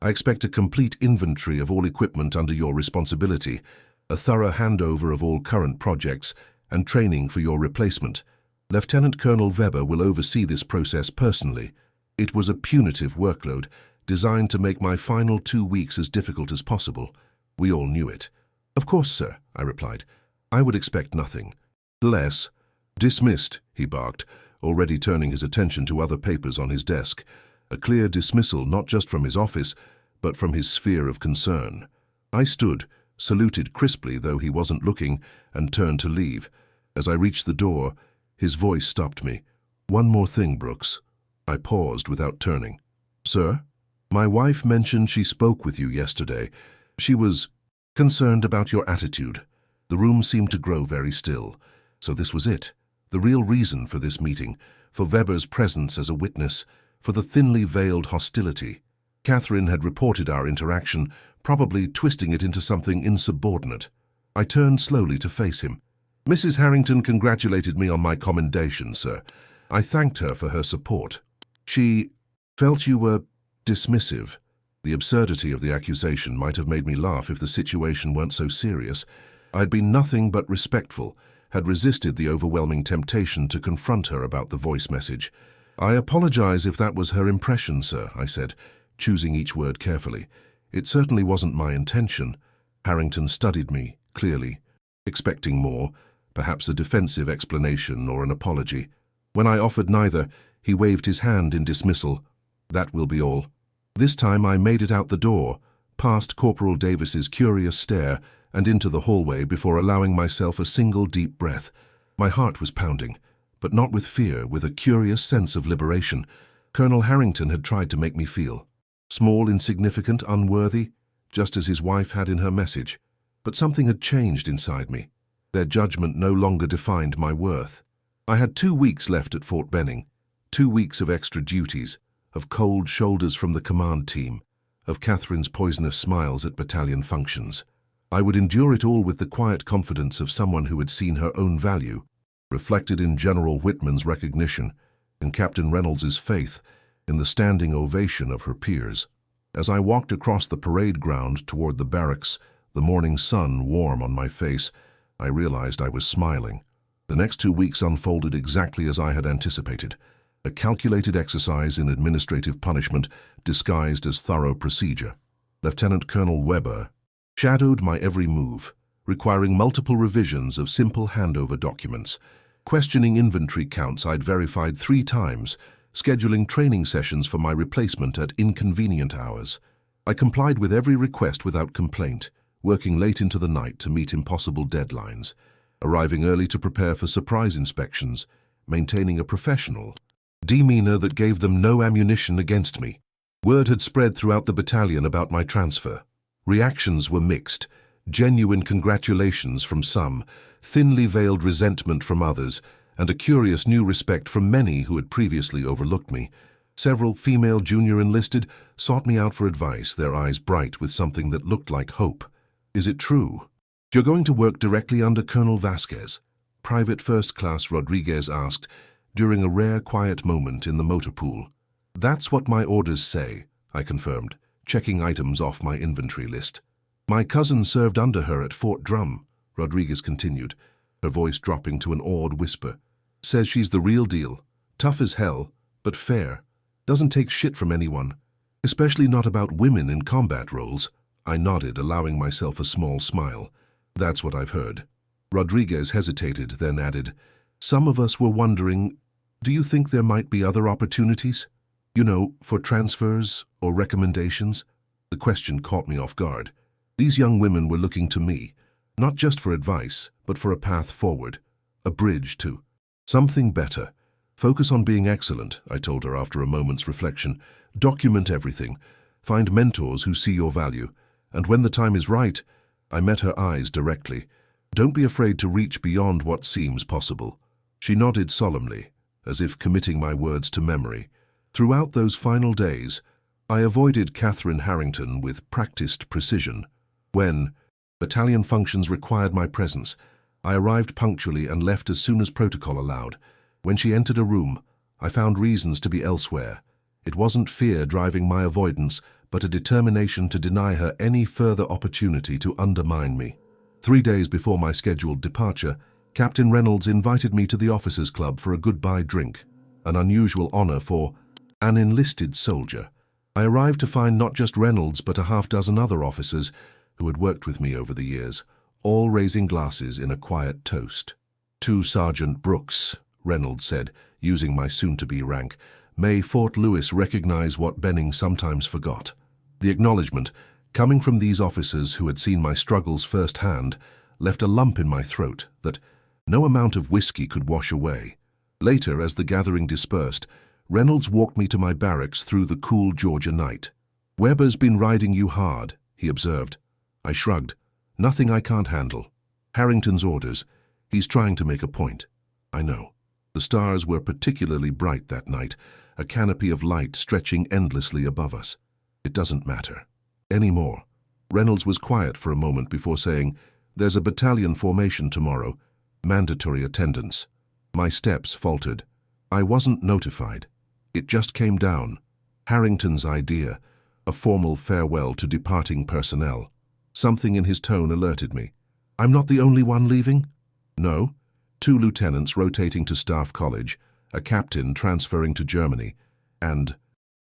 I expect a complete inventory of all equipment under your responsibility, a thorough handover of all current projects, and training for your replacement. Lieutenant Colonel Weber will oversee this process personally." It was a punitive workload, designed to make my final 2 weeks as difficult as possible. We all knew it. "Of course, sir," I replied. "I would expect nothing less." "Dismissed," he barked, already turning his attention to other papers on his desk. A clear dismissal not just from his office, but from his sphere of concern. I stood, saluted crisply though he wasn't looking, and turned to leave. As I reached the door, his voice stopped me. "One more thing, Brooks." I paused without turning. Sir? My wife mentioned she spoke with you yesterday. She was concerned about your attitude. The room seemed to grow very still. So this was it. The real reason for this meeting, for Weber's presence as a witness, for the thinly veiled hostility. Catherine had reported our interaction, probably twisting it into something insubordinate. I turned slowly to face him. Mrs. Harrington congratulated me on my commendation, sir. I thanked her for her support. She felt you were dismissive. The absurdity of the accusation might have made me laugh if the situation weren't so serious. I'd been nothing but respectful, had resisted the overwhelming temptation to confront her about the voice message. I apologize if that was her impression, sir, I said, choosing each word carefully. It certainly wasn't my intention. Harrington studied me, clearly, expecting more, perhaps a defensive explanation or an apology. When I offered neither, he waved his hand in dismissal. That will be all. This time I made it out the door, past Corporal Davis's curious stare, and into the hallway before allowing myself a single deep breath. My heart was pounding, but not with fear, with a curious sense of liberation. Colonel Harrington had tried to make me feel small, insignificant, unworthy, just as his wife had in her message. But something had changed inside me. Their judgment no longer defined my worth. I had 2 weeks left at Fort Benning, 2 weeks of extra duties, of cold shoulders from the command team, of Catherine's poisonous smiles at battalion functions. I would endure it all with the quiet confidence of someone who had seen her own value, reflected in General Whitman's recognition, in Captain Reynolds's faith, in the standing ovation of her peers. As I walked across the parade ground toward the barracks, the morning sun warm on my face, I realized I was smiling. The next 2 weeks unfolded exactly as I had anticipated. A calculated exercise in administrative punishment disguised as thorough procedure. Lieutenant Colonel Weber shadowed my every move, requiring multiple revisions of simple handover documents, questioning inventory counts I'd verified 3 times, scheduling training sessions for my replacement at inconvenient hours. I complied with every request without complaint, working late into the night to meet impossible deadlines, arriving early to prepare for surprise inspections, maintaining a professional demeanor that gave them no ammunition against me. Word had spread throughout the battalion about my transfer. Reactions were mixed, genuine congratulations from some, thinly veiled resentment from others, and a curious new respect from many who had previously overlooked me. Several female junior enlisted sought me out for advice, their eyes bright with something that looked like hope. Is it true? You're going to work directly under Colonel Vasquez? Private First Class Rodriguez asked, during a rare quiet moment in the motor pool. That's what my orders say, I confirmed, checking items off my inventory list. My cousin served under her at Fort Drum, Rodriguez continued, her voice dropping to an awed whisper. Says she's the real deal, tough as hell, but fair. Doesn't take shit from anyone, especially not about women in combat roles. I nodded, allowing myself a small smile. That's what I've heard. Rodriguez hesitated, then added, Some of us were wondering, do you think there might be other opportunities? You know, for transfers or recommendations? The question caught me off guard. These young women were looking to me, not just for advice, but for a path forward, a bridge to something better. Focus on being excellent, I told her after a moment's reflection. Document everything. Find mentors who see your value. And when the time is right, I met her eyes directly. Don't be afraid to reach beyond what seems possible. She nodded solemnly, as if committing my words to memory. Throughout those final days, I avoided Catherine Harrington with practiced precision. When battalion functions required my presence, I arrived punctually and left as soon as protocol allowed. When she entered a room, I found reasons to be elsewhere. It wasn't fear driving my avoidance, but a determination to deny her any further opportunity to undermine me. 3 days before my scheduled departure, Captain Reynolds invited me to the officers' club for a goodbye drink, an unusual honor for an enlisted soldier. I arrived to find not just Reynolds but a half-dozen other officers who had worked with me over the years, all raising glasses in a quiet toast. To Sergeant Brooks, Reynolds said, using my soon-to-be rank, may Fort Lewis recognize what Benning sometimes forgot. The acknowledgement, coming from these officers who had seen my struggles firsthand, left a lump in my throat that no amount of whiskey could wash away. Later, as the gathering dispersed, Reynolds walked me to my barracks through the cool Georgia night. "Weber's been riding you hard," he observed. I shrugged. "Nothing I can't handle. Harrington's orders. He's trying to make a point." I know. The stars were particularly bright that night, a canopy of light stretching endlessly above us. "It doesn't matter. Anymore." Reynolds was quiet for a moment before saying, "There's a battalion formation tomorrow. Mandatory attendance." My steps faltered. I wasn't notified. It just came down. Harrington's idea, a formal farewell to departing personnel. Something in his tone alerted me. "I'm not the only one leaving?" "No. 2 lieutenants rotating to Staff College, a captain transferring to Germany, and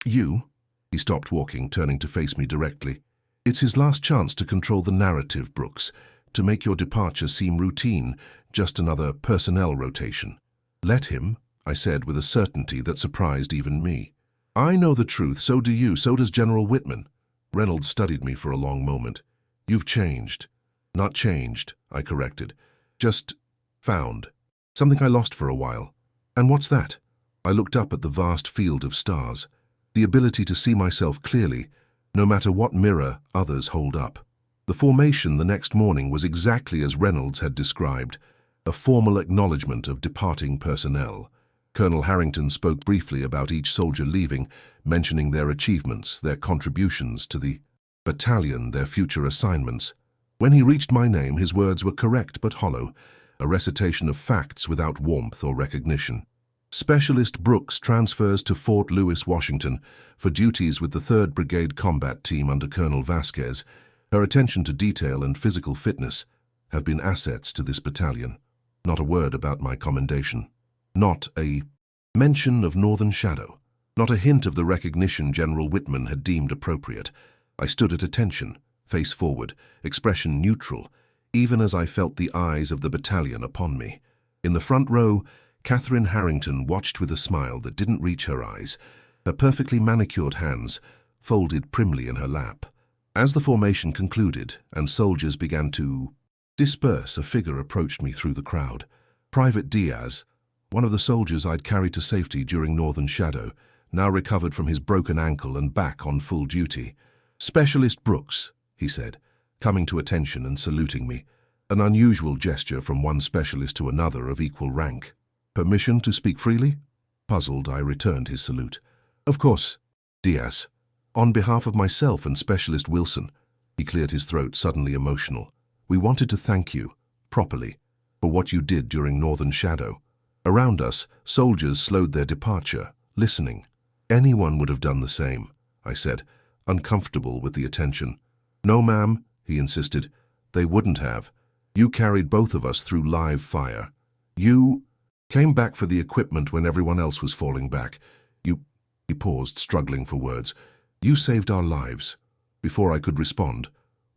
you." He stopped walking, turning to face me directly. "It's his last chance to control the narrative, Brooks, to make your departure seem routine, just another personnel rotation." "Let him," I said with a certainty that surprised even me. "I know the truth, so do you, so does General Whitman." Reynolds studied me for a long moment. "You've changed." "Not changed," I corrected. "Just found. Something I lost for a while." "And what's that?" I looked up at the vast field of stars. The ability to see myself clearly, no matter what mirror others hold up. The formation the next morning was exactly as Reynolds had described, a formal acknowledgement of departing personnel. Colonel Harrington spoke briefly about each soldier leaving, mentioning their achievements, their contributions to the battalion, their future assignments. When he reached my name, his words were correct but hollow, a recitation of facts without warmth or recognition. "Specialist Brooks transfers to Fort Lewis, Washington, for duties with the 3rd Brigade Combat Team under Colonel Vasquez. Her attention to detail and physical fitness have been assets to this battalion." Not a word about my commendation. Not a mention of Northern Shadow. Not a hint of the recognition General Whitman had deemed appropriate. I stood at attention, face forward, expression neutral, even as I felt the eyes of the battalion upon me. In the front row, Catherine Harrington watched with a smile that didn't reach her eyes, her perfectly manicured hands folded primly in her lap. As the formation concluded and soldiers began to disperse, a figure approached me through the crowd. Private Diaz, one of the soldiers I'd carried to safety during Northern Shadow, now recovered from his broken ankle and back on full duty. "Specialist Brooks," he said, coming to attention and saluting me, an unusual gesture from one specialist to another of equal rank. "Permission to speak freely?" Puzzled, I returned his salute. "Of course, Diaz. On behalf of myself and Specialist Wilson," he cleared his throat, suddenly emotional, "we wanted to thank you, properly, for what you did during Northern Shadow." Around us, soldiers slowed their departure, listening. "Anyone would have done the same," I said, uncomfortable with the attention. "No, ma'am," he insisted. "They wouldn't have. You carried both of us through live fire. You came back for the equipment when everyone else was falling back. He paused, struggling for words. "You saved our lives." Before I could respond,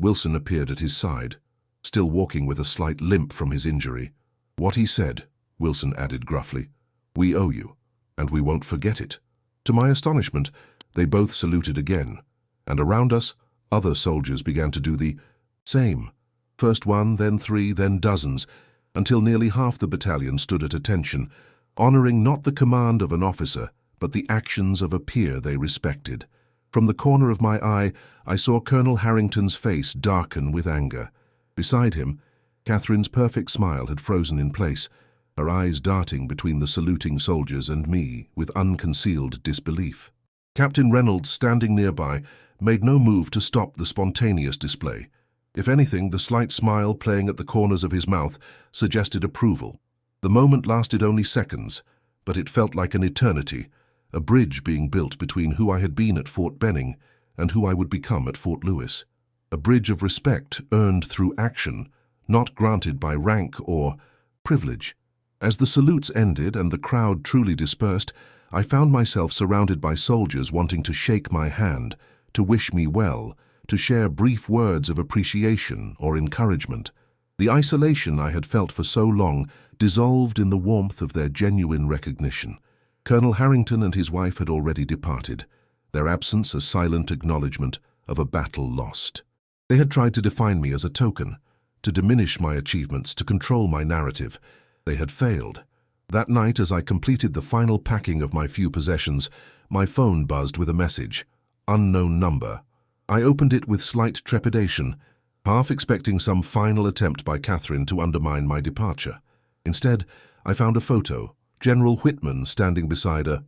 Wilson appeared at his side, still walking with a slight limp from his injury. "What he said," Wilson added gruffly. "We owe you, and we won't forget it." To my astonishment, they both saluted again, and around us, other soldiers began to do the same. First one, then 3, then dozens, until nearly half the battalion stood at attention, honoring not the command of an officer, but the actions of a peer they respected. From the corner of my eye, I saw Colonel Harrington's face darken with anger. Beside him, Catherine's perfect smile had frozen in place, her eyes darting between the saluting soldiers and me with unconcealed disbelief. Captain Reynolds, standing nearby, made no move to stop the spontaneous display. If anything, the slight smile playing at the corners of his mouth suggested approval. The moment lasted only seconds, but it felt like an eternity, a bridge being built between who I had been at Fort Benning and who I would become at Fort Lewis. A bridge of respect earned through action, not granted by rank or privilege. As the salutes ended and the crowd truly dispersed, I found myself surrounded by soldiers wanting to shake my hand, to wish me well, to share brief words of appreciation or encouragement. The isolation I had felt for so long dissolved in the warmth of their genuine recognition. Colonel Harrington and his wife had already departed, their absence a silent acknowledgement of a battle lost. They had tried to define me as a token, to diminish my achievements, to control my narrative. They had failed. That night, as I completed the final packing of my few possessions, my phone buzzed with a message. Unknown number. I opened it with slight trepidation, half expecting some final attempt by Catherine to undermine my departure. Instead, I found a photo, General Whitman standing beside a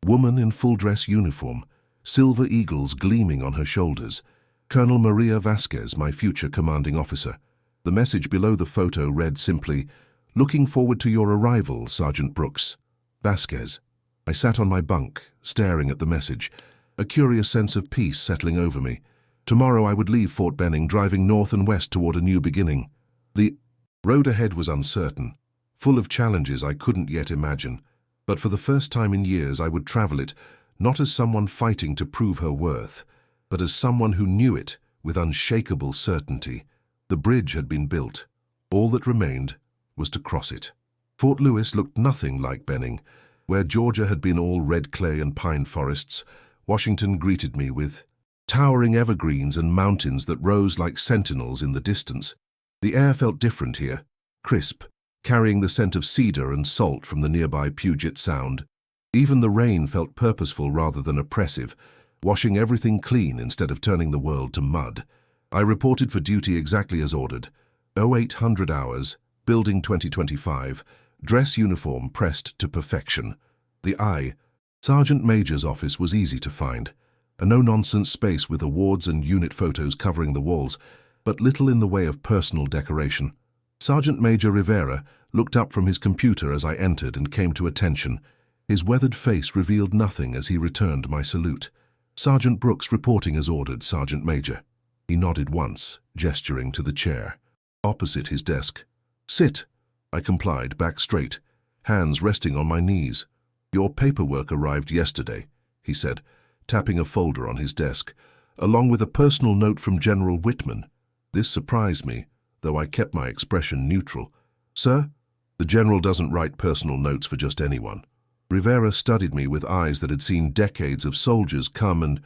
woman in full-dress uniform, silver eagles gleaming on her shoulders. Colonel Maria Vasquez, my future commanding officer. The message below the photo read simply, "Looking forward to your arrival, Sergeant Brooks. Vasquez." I sat on my bunk, staring at the message, a curious sense of peace settling over me. Tomorrow I would leave Fort Benning, driving north and west toward a new beginning. The road ahead was uncertain, full of challenges I couldn't yet imagine, but for the first time in years I would travel it, not as someone fighting to prove her worth, but as someone who knew it with unshakable certainty. The bridge had been built. All that remained was to cross it. Fort Lewis looked nothing like Benning. Where Georgia had been all red clay and pine forests, Washington greeted me with towering evergreens and mountains that rose like sentinels in the distance. The air felt different here, crisp, carrying the scent of cedar and salt from the nearby Puget Sound. Even the rain felt purposeful rather than oppressive, washing everything clean instead of turning the world to mud. I reported for duty exactly as ordered. 0800 hours, Building 2025, dress uniform pressed to perfection. The Sergeant Major's office was easy to find. A no-nonsense space with awards and unit photos covering the walls, but little in the way of personal decoration. Sergeant Major Rivera looked up from his computer as I entered and came to attention. His weathered face revealed nothing as he returned my salute. "Sergeant Brooks reporting as ordered, Sergeant Major." He nodded once, gesturing to the chair opposite his desk. "Sit." I complied, back straight, hands resting on my knees. "Your paperwork arrived yesterday," he said, tapping a folder on his desk, along with a personal note from General Whitman. This surprised me, though I kept my expression neutral. "Sir?" "The General doesn't write personal notes for just anyone." Rivera studied me with eyes that had seen decades of soldiers come and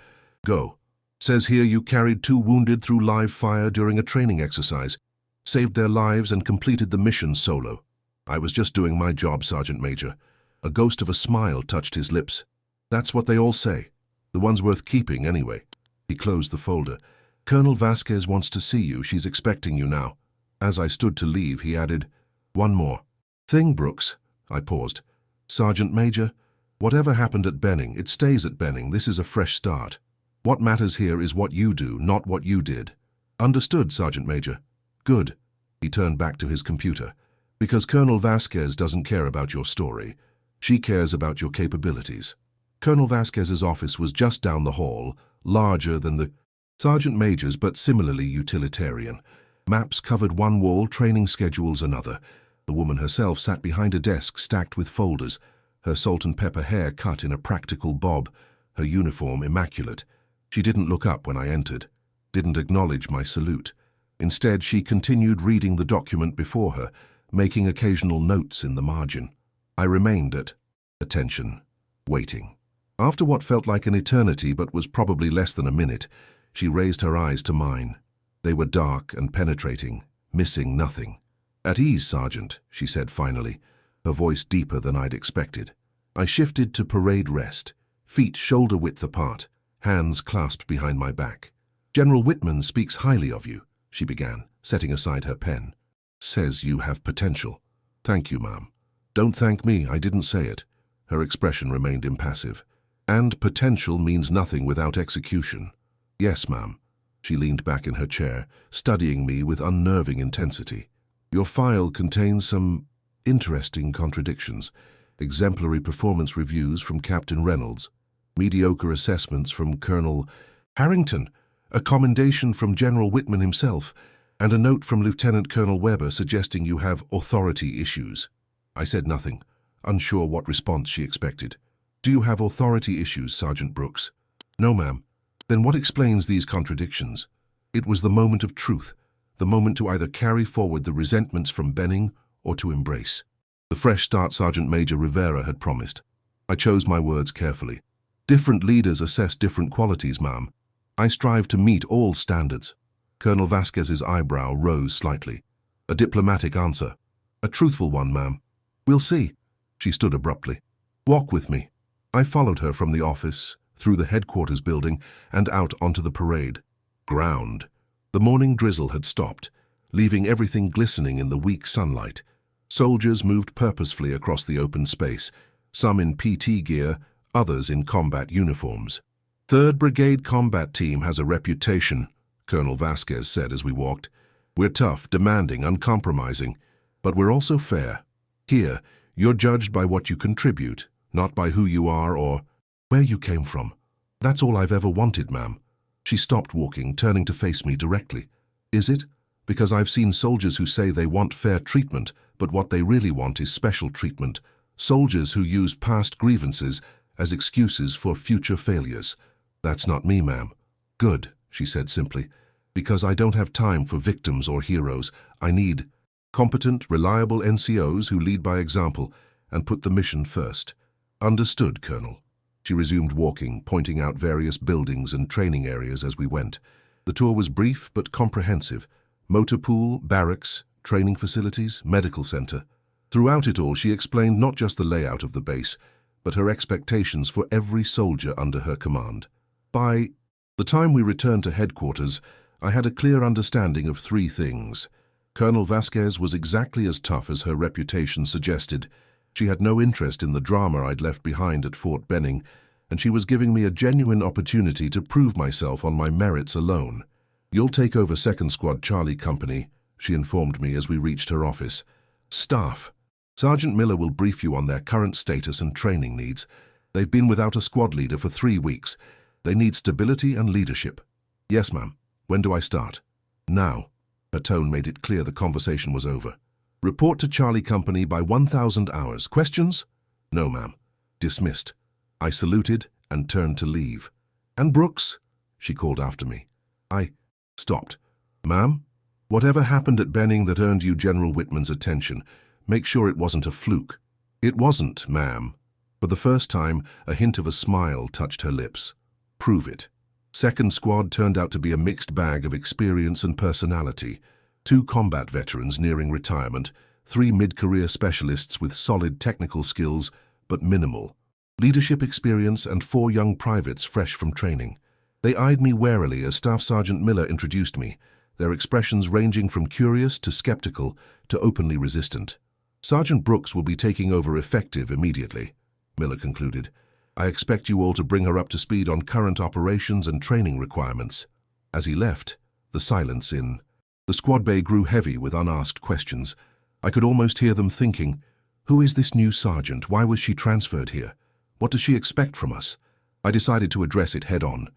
go. "Says here you carried 2 wounded through live fire during a training exercise, saved their lives and completed the mission solo." "I was just doing my job, Sergeant Major." A ghost of a smile touched his lips. "That's what they all say. The ones worth keeping, anyway." He closed the folder. "Colonel Vasquez wants to see you. She's expecting you now." As I stood to leave, he added, "One more thing, Brooks." I paused. "Sergeant Major, whatever happened at Benning, it stays at Benning. This is a fresh start. What matters here is what you do, not what you did." "Understood, Sergeant Major." "Good." He turned back to his computer. "Because Colonel Vasquez doesn't care about your story. She cares about your capabilities." Colonel Vasquez's office was just down the hall, larger than the Sergeant Major's but similarly utilitarian. Maps covered one wall, training schedules another. The woman herself sat behind a desk stacked with folders, her salt and pepper hair cut in a practical bob, her uniform immaculate. She didn't look up when I entered, didn't acknowledge my salute. Instead, she continued reading the document before her, making occasional notes in the margin. I remained at attention, waiting. After what felt like an eternity but was probably less than a minute, she raised her eyes to mine. They were dark and penetrating, missing nothing. "At ease, Sergeant," she said finally, her voice deeper than I'd expected. I shifted to parade rest, feet shoulder-width apart, hands clasped behind my back. "General Whitman speaks highly of you," she began, setting aside her pen. "Says you have potential." "Thank you, ma'am." "Don't thank me, I didn't say it." Her expression remained impassive. "And potential means nothing without execution." "Yes, ma'am." She leaned back in her chair, studying me with unnerving intensity. "Your file contains some interesting contradictions. Exemplary performance reviews from Captain Reynolds, mediocre assessments from Colonel Harrington, a commendation from General Whitman himself, and a note from Lieutenant Colonel Weber suggesting you have authority issues." I said nothing, unsure what response she expected. "Do you have authority issues, Sergeant Brooks?" "No, ma'am." "Then what explains these contradictions?" It was the moment of truth, the moment to either carry forward the resentments from Benning or to embrace. The fresh start Sergeant Major Rivera had promised. I chose my words carefully. "Different leaders assess different qualities, ma'am. I strive to meet all standards." Colonel Vasquez's eyebrow rose slightly. "A diplomatic answer." "A truthful one, ma'am." "We'll see." She stood abruptly. "Walk with me." I followed her from the office, through the headquarters building, and out onto the parade ground. The morning drizzle had stopped, leaving everything glistening in the weak sunlight. Soldiers moved purposefully across the open space, some in PT gear, others in combat uniforms. "3rd Brigade Combat Team has a reputation," Colonel Vasquez said as we walked. "We're tough, demanding, uncompromising, but we're also fair. Here, you're judged by what you contribute, not by who you are or where you came from. That's all I've ever wanted, ma'am." She stopped walking, turning to face me directly. "Is it? Because I've seen soldiers who say they want fair treatment, but what they really want is special treatment. Soldiers who use past grievances as excuses for future failures. That's not me, ma'am." "Good," she said simply. "Because I don't have time for victims or heroes. I need competent, reliable NCOs who lead by example and put the mission first." "Understood, Colonel." She resumed walking, pointing out various buildings and training areas as we went. The tour was brief but comprehensive. Motor pool, barracks, training facilities, medical center. Throughout it all, she explained not just the layout of the base, but her expectations for every soldier under her command. By the time we returned to headquarters, I had a clear understanding of 3 things. Colonel Vasquez was exactly as tough as her reputation suggested. She had no interest in the drama I'd left behind at Fort Benning, and she was giving me a genuine opportunity to prove myself on my merits alone. "You'll take over 2nd Squad Charlie Company," she informed me as we reached her office. "Staff. Sergeant Miller will brief you on their current status and training needs. They've been without a squad leader for 3 weeks. They need stability and leadership." "Yes, ma'am. When do I start?" "Now." Her tone made it clear the conversation was over. "Report to Charlie Company by 1,000 hours. Questions?" "No, ma'am." Dismissed. I saluted and turned to leave. "And Brooks?" she called after me. I stopped. "Ma'am, whatever happened at Benning that earned you General Whitman's attention, make sure it wasn't a fluke." "It wasn't, ma'am." For the first time, a hint of a smile touched her lips. "Prove it." 2nd Squad turned out to be a mixed bag of experience and personality. 2 combat veterans nearing retirement, 3 mid-career specialists with solid technical skills, but minimal leadership experience, and 4 young privates fresh from training. They eyed me warily as Staff Sergeant Miller introduced me, their expressions ranging from curious to skeptical to openly resistant. "Sergeant Brooks will be taking over effective immediately," Miller concluded. "I expect you all to bring her up to speed on current operations and training requirements." As he left, the silence in the squad bay grew heavy with unasked questions. I could almost hear them thinking, "Who is this new sergeant? Why was she transferred here? What does she expect from us?" I decided to address it head-on.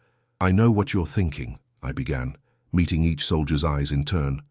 "I know what you're thinking," I began, meeting each soldier's eyes in turn.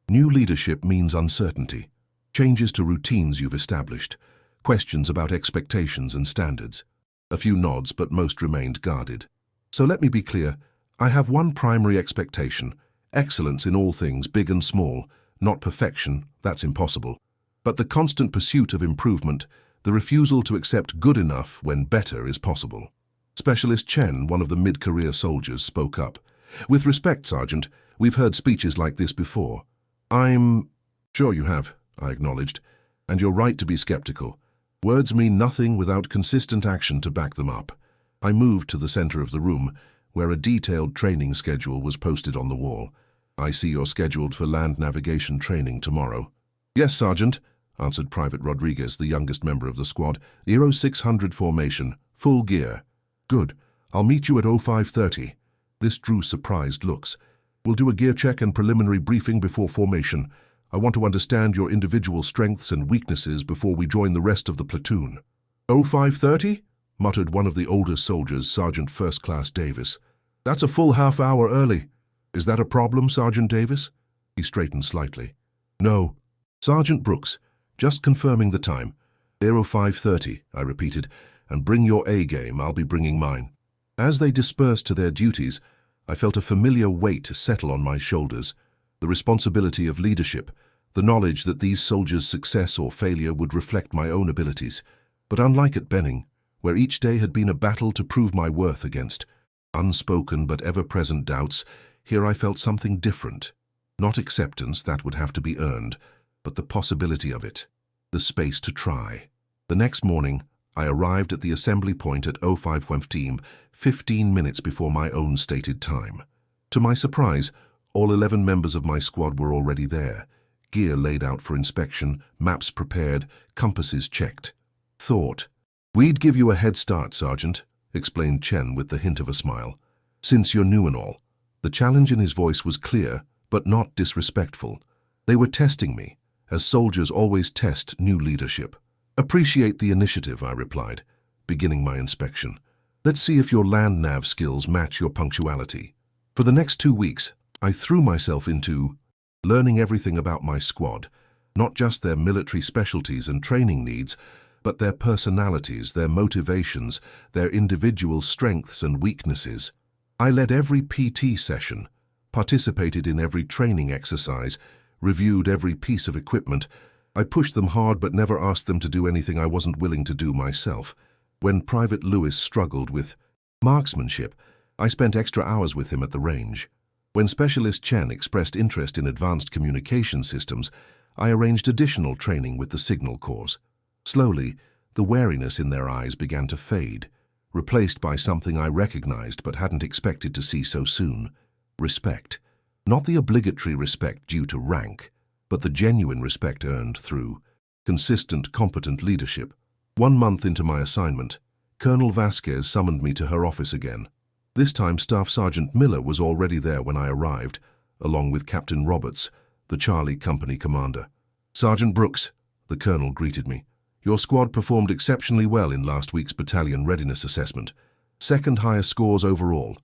"New leadership means uncertainty, changes to routines you've established, questions about expectations and standards." A few nods, but most remained guarded. "So let me be clear. I have one primary expectation: excellence in all things, big and small. Not perfection, that's impossible. But the constant pursuit of improvement, the refusal to accept good enough when better is possible." Specialist Chen, one of the mid-career soldiers, spoke up. "With respect, Sergeant, we've heard speeches like this before." "I'm sure you have," I acknowledged, "and you're right to be skeptical. Words mean nothing without consistent action to back them up." I moved to the center of the room, where a detailed training schedule was posted on the wall. "I see you're scheduled for land navigation training tomorrow." "Yes, Sergeant," answered Private Rodriguez, the youngest member of the squad. "Aero 600 formation, full gear." "Good. I'll meet you at 0530. This drew surprised looks. "We'll do a gear check and preliminary briefing before formation. I want to understand your individual strengths and weaknesses before we join the rest of the platoon." 0530? Muttered one of the older soldiers, Sergeant First Class Davis. "That's a full half-hour early. Is that a problem, Sergeant Davis?" He straightened slightly. "No. Sergeant Brooks, just confirming the time. 0530, I repeated, and bring your A-game, I'll be bringing mine." As they dispersed to their duties, I felt a familiar weight settle on my shoulders, the responsibility of leadership, the knowledge that these soldiers' success or failure would reflect my own abilities. But unlike at Benning, where each day had been a battle to prove my worth against unspoken but ever-present doubts, here I felt something different. Not acceptance, that would have to be earned, but the possibility of it, the space to try. The next morning, I arrived at the assembly point at 05:15, 15 minutes before my own stated time. To my surprise, all 11 members of my squad were already there, gear laid out for inspection, maps prepared, compasses checked. Thought, "We'd give you a head start, Sergeant," explained Chen with the hint of a smile. "Since you're new and all." The challenge in his voice was clear, but not disrespectful. They were testing me, as soldiers always test new leadership. "Appreciate the initiative," I replied, beginning my inspection. "Let's see if your land nav skills match your punctuality." For the next 2 weeks, I threw myself into learning everything about my squad, not just their military specialties and training needs, but their personalities, their motivations, their individual strengths and weaknesses. I led every PT session, participated in every training exercise, reviewed every piece of equipment. I pushed them hard but never asked them to do anything I wasn't willing to do myself. When Private Lewis struggled with marksmanship, I spent extra hours with him at the range. When Specialist Chen expressed interest in advanced communication systems, I arranged additional training with the Signal Corps. Slowly, the wariness in their eyes began to fade, replaced by something I recognized but hadn't expected to see so soon: respect. Not the obligatory respect due to rank, but the genuine respect earned through consistent, competent leadership. 1 month into my assignment, Colonel Vasquez summoned me to her office again. This time, Staff Sergeant Miller was already there when I arrived, along with Captain Roberts, the Charlie Company commander. "Sergeant Brooks," the colonel greeted me, "your squad performed exceptionally well in last week's battalion readiness assessment. Second highest scores overall,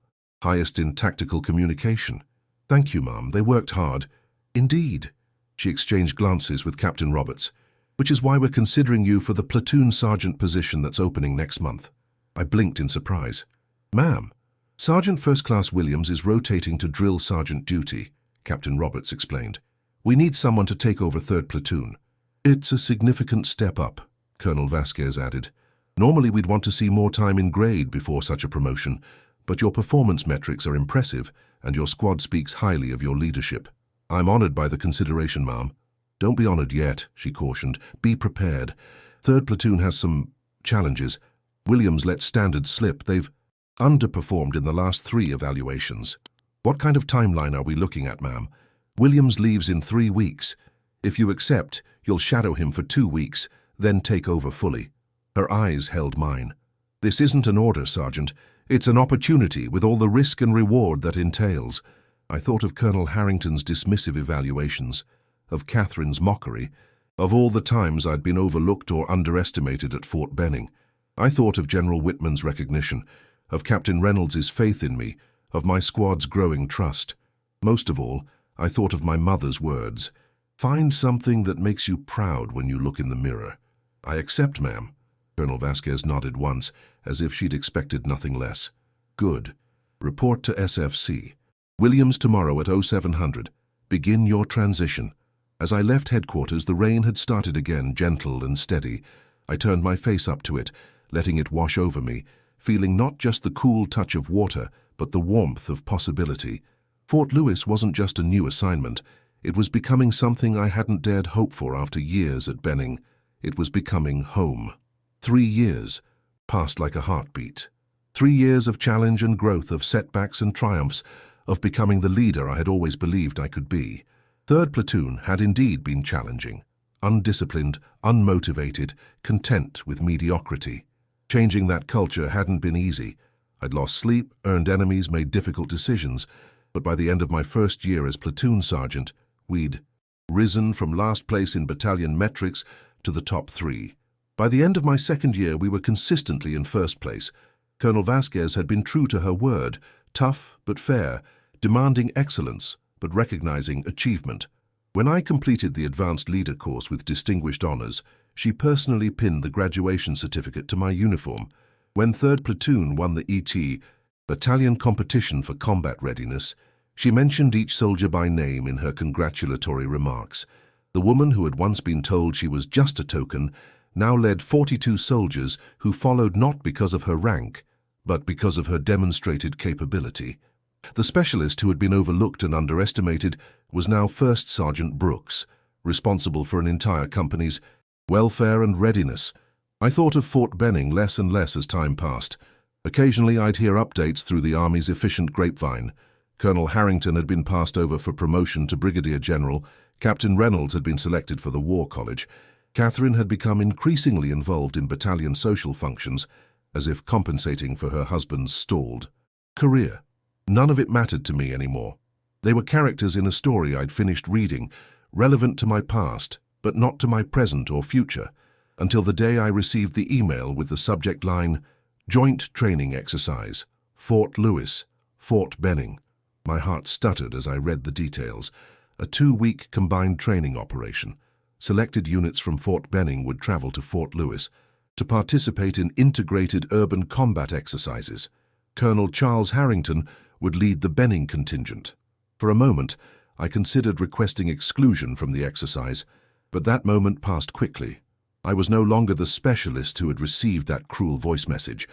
highest in tactical communication." "Thank you, ma'am. They worked hard." "Indeed." She exchanged glances with Captain Roberts. "Which is why we're considering you for the platoon sergeant position that's opening next month." I blinked in surprise. "Ma'am, Sergeant First Class Williams is rotating to drill sergeant duty," Captain Roberts explained. "We need someone to take over 3rd Platoon." "It's a significant step up," Colonel Vasquez added. "Normally we'd want to see more time in grade before such a promotion, but your performance metrics are impressive and your squad speaks highly of your leadership." "I'm honored by the consideration, ma'am." "Don't be honored yet," she cautioned. "Be prepared. 3rd Platoon has some challenges. Williams let standards slip. They've underperformed in the last 3 evaluations." "What kind of timeline are we looking at, ma'am?" "Williams leaves in 3 weeks. If you accept, you'll shadow him for 2 weeks, then take over fully." Her eyes held mine. "This isn't an order, Sergeant. It's an opportunity with all the risk and reward that entails." I thought of Colonel Harrington's dismissive evaluations, of Catherine's mockery, of all the times I'd been overlooked or underestimated at Fort Benning. I thought of General Whitman's recognition, of Captain Reynolds's faith in me, of my squad's growing trust. Most of all, I thought of my mother's words: "Find something that makes you proud when you look in the mirror." "I accept, ma'am." Colonel Vasquez nodded once, as if she'd expected nothing less. "Good. Report to SFC. Williams tomorrow at 0700. Begin your transition." As I left headquarters, the rain had started again, gentle and steady. I turned my face up to it, letting it wash over me, feeling not just the cool touch of water, but the warmth of possibility. Fort Lewis wasn't just a new assignment. It was becoming something I hadn't dared hope for after years at Benning. It was becoming home. 3 years passed like a heartbeat. 3 years of challenge and growth, of setbacks and triumphs, of becoming the leader I had always believed I could be. 3rd Platoon had indeed been challenging, undisciplined, unmotivated, content with mediocrity. Changing that culture hadn't been easy. I'd lost sleep, earned enemies, made difficult decisions, but by the end of my first year as platoon sergeant, we'd risen from last place in battalion metrics to the top 3. By the end of my second year, we were consistently in first place. Colonel Vasquez had been true to her word, tough but fair, demanding excellence but recognizing achievement. When I completed the Advanced Leader course with distinguished honors, she personally pinned the graduation certificate to my uniform. When 3rd Platoon won the ET Battalion Competition for Combat Readiness, she mentioned each soldier by name in her congratulatory remarks. The woman who had once been told she was just a token now led 42 soldiers who followed not because of her rank, but because of her demonstrated capability. The specialist who had been overlooked and underestimated was now First Sergeant Brooks, responsible for an entire company's welfare and readiness. I thought of Fort Benning less and less as time passed. Occasionally I'd hear updates through the Army's efficient grapevine. Colonel Harrington had been passed over for promotion to Brigadier General, Captain Reynolds had been selected for the War College, Catherine had become increasingly involved in battalion social functions, as if compensating for her husband's stalled career. None of it mattered to me anymore. They were characters in a story I'd finished reading, relevant to my past, but not to my present or future, until the day I received the email with the subject line, Joint Training Exercise, Fort Lewis, Fort Benning. My heart stuttered as I read the details. A 2-week combined training operation. Selected units from Fort Benning would travel to Fort Lewis to participate in integrated urban combat exercises. Colonel Charles Harrington would lead the Benning contingent. For a moment, I considered requesting exclusion from the exercise, but that moment passed quickly. I was no longer the specialist who had received that cruel voice message,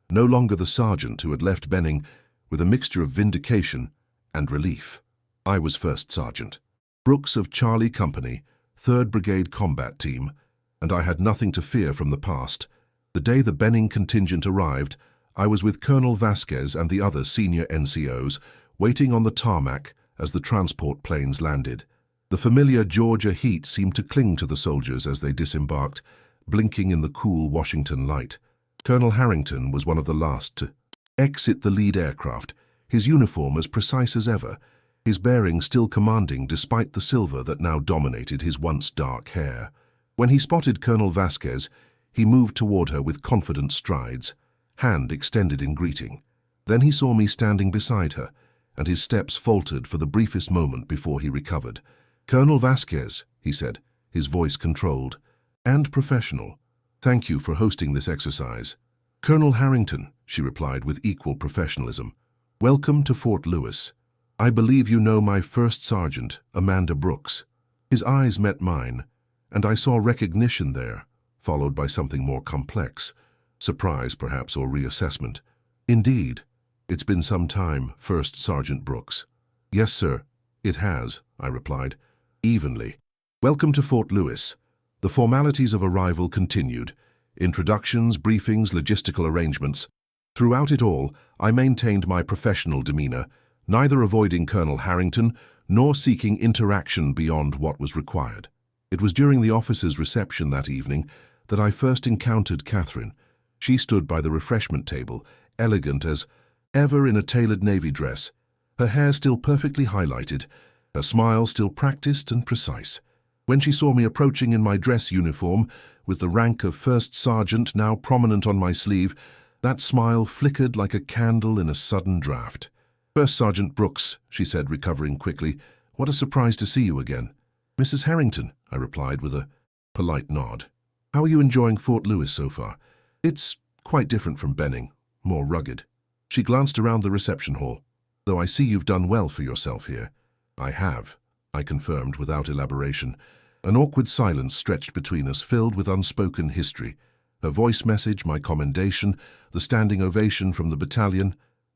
no longer the sergeant who had left Benning with a mixture of vindication and relief. I was First Sergeant Brooks of Charlie Company, 3rd Brigade Combat Team, and I had nothing to fear from the past. The day the Benning contingent arrived, I was with Colonel Vasquez and the other senior NCOs, waiting on the tarmac as the transport planes landed. The familiar Georgia heat seemed to cling to the soldiers as they disembarked, blinking in the cool Washington light. Colonel Harrington was one of the last to exit the lead aircraft, his uniform as precise as ever, his bearing still commanding despite the silver that now dominated his once dark hair. When he spotted Colonel Vasquez, he moved toward her with confident strides, hand extended in greeting. Then he saw me standing beside her, and his steps faltered for the briefest moment before he recovered. "Colonel Vasquez," he said, his voice controlled and professional, "thank you for hosting this exercise." "Colonel Harrington," she replied with equal professionalism, "welcome to Fort Lewis. I believe you know my First Sergeant, Amanda Brooks." His eyes met mine, and I saw recognition there, followed by something more complex, surprise perhaps or reassessment. "Indeed, it's been some time, First Sergeant Brooks." "Yes, sir, it has," I replied, evenly. "Welcome to Fort Lewis." The formalities of arrival continued. Introductions, briefings, logistical arrangements. Throughout it all, I maintained my professional demeanor, neither avoiding Colonel Harrington nor seeking interaction beyond what was required. It was during the officers' reception that evening that I first encountered Catherine. She stood by the refreshment table, elegant as ever in a tailored navy dress, her hair still perfectly highlighted, her smile still practiced and precise. When she saw me approaching in my dress uniform, with the rank of First Sergeant now prominent on my sleeve, that smile flickered like a candle in a sudden draught. "First Sergeant Brooks," she said, recovering quickly, "what a surprise to see you again." "Mrs. Harrington," I replied with a polite nod. "How are you enjoying Fort Lewis so far?" "It's quite different from Benning, more rugged." She glanced around the reception hall. "Though I see you've done well for yourself here." "I have," I confirmed without elaboration. An awkward silence stretched between us, filled with unspoken history. Her voice message, my commendation, the standing ovation from the battalion,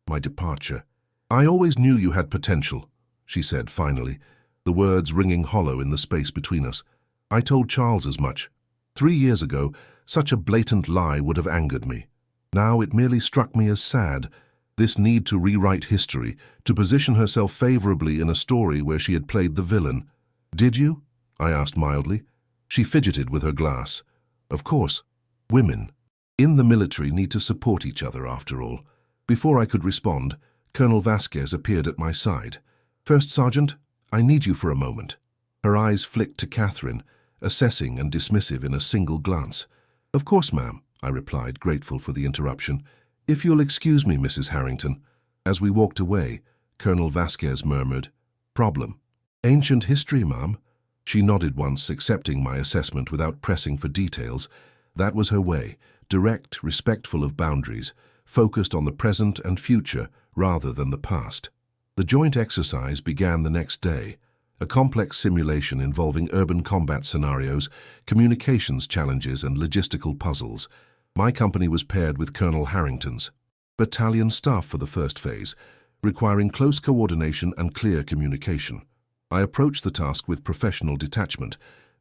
my departure. "I always knew you had potential," she said finally, the words ringing hollow in the space between us. "I told Charles as much. 3 years ago, such a blatant lie would have angered me. Now it merely struck me as sad, this need to rewrite history, to position herself favorably in a story where she had played the villain." "Did you?" I asked mildly. She fidgeted with her glass. "Of course. Women in the military need to support each other, after all." Before I could respond, Colonel Vasquez appeared at my side. "First Sergeant, I need you for a moment." Her eyes flicked to Catherine, assessing and dismissive in a single glance. "Of course, ma'am," I replied, grateful for the interruption. "If you'll excuse me, Mrs. Harrington." As we walked away, Colonel Vasquez murmured, "Problem." "Ancient history, ma'am." She nodded once, accepting my assessment without pressing for details. That was her way, direct, respectful of boundaries, focused on the present and future rather than the past. The joint exercise began the next day, a complex simulation involving urban combat scenarios, communications challenges, and logistical puzzles. My company was paired with Colonel Harrington's battalion staff for the first phase, requiring close coordination and clear communication. I approached the task with professional detachment,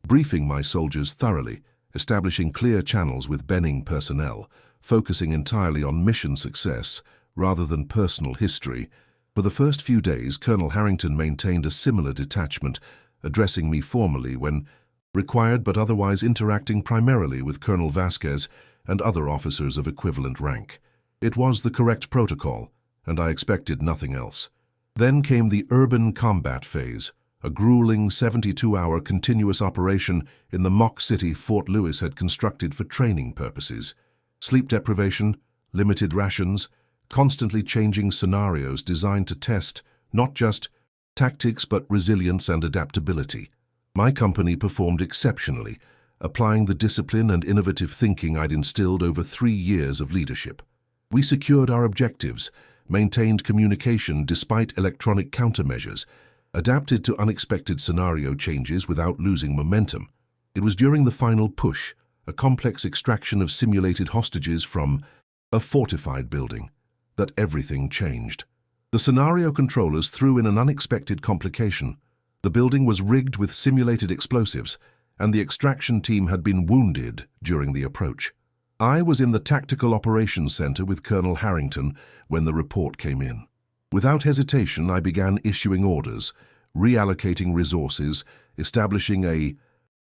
briefing my soldiers thoroughly, establishing clear channels with Benning personnel, focusing entirely on mission success rather than personal history. For the first few days, Colonel Harrington maintained a similar detachment, addressing me formally when required but otherwise interacting primarily with Colonel Vasquez and other officers of equivalent rank. It was the correct protocol, and I expected nothing else. Then came the urban combat phase, a grueling 72-hour continuous operation in the mock city Fort Lewis had constructed for training purposes. Sleep deprivation, limited rations, constantly changing scenarios designed to test not just tactics but resilience and adaptability. My company performed exceptionally, applying the discipline and innovative thinking I'd instilled over 3 years of leadership. We secured our objectives, maintained communication despite electronic countermeasures, adapted to unexpected scenario changes without losing momentum. It was during the final push, a complex extraction of simulated hostages from a fortified building, that everything changed. The scenario controllers threw in an unexpected complication. The building was rigged with simulated explosives, and the extraction team had been wounded during the approach. I was in the Tactical Operations Center with Colonel Harrington when the report came in. Without hesitation, I began issuing orders, reallocating resources, establishing a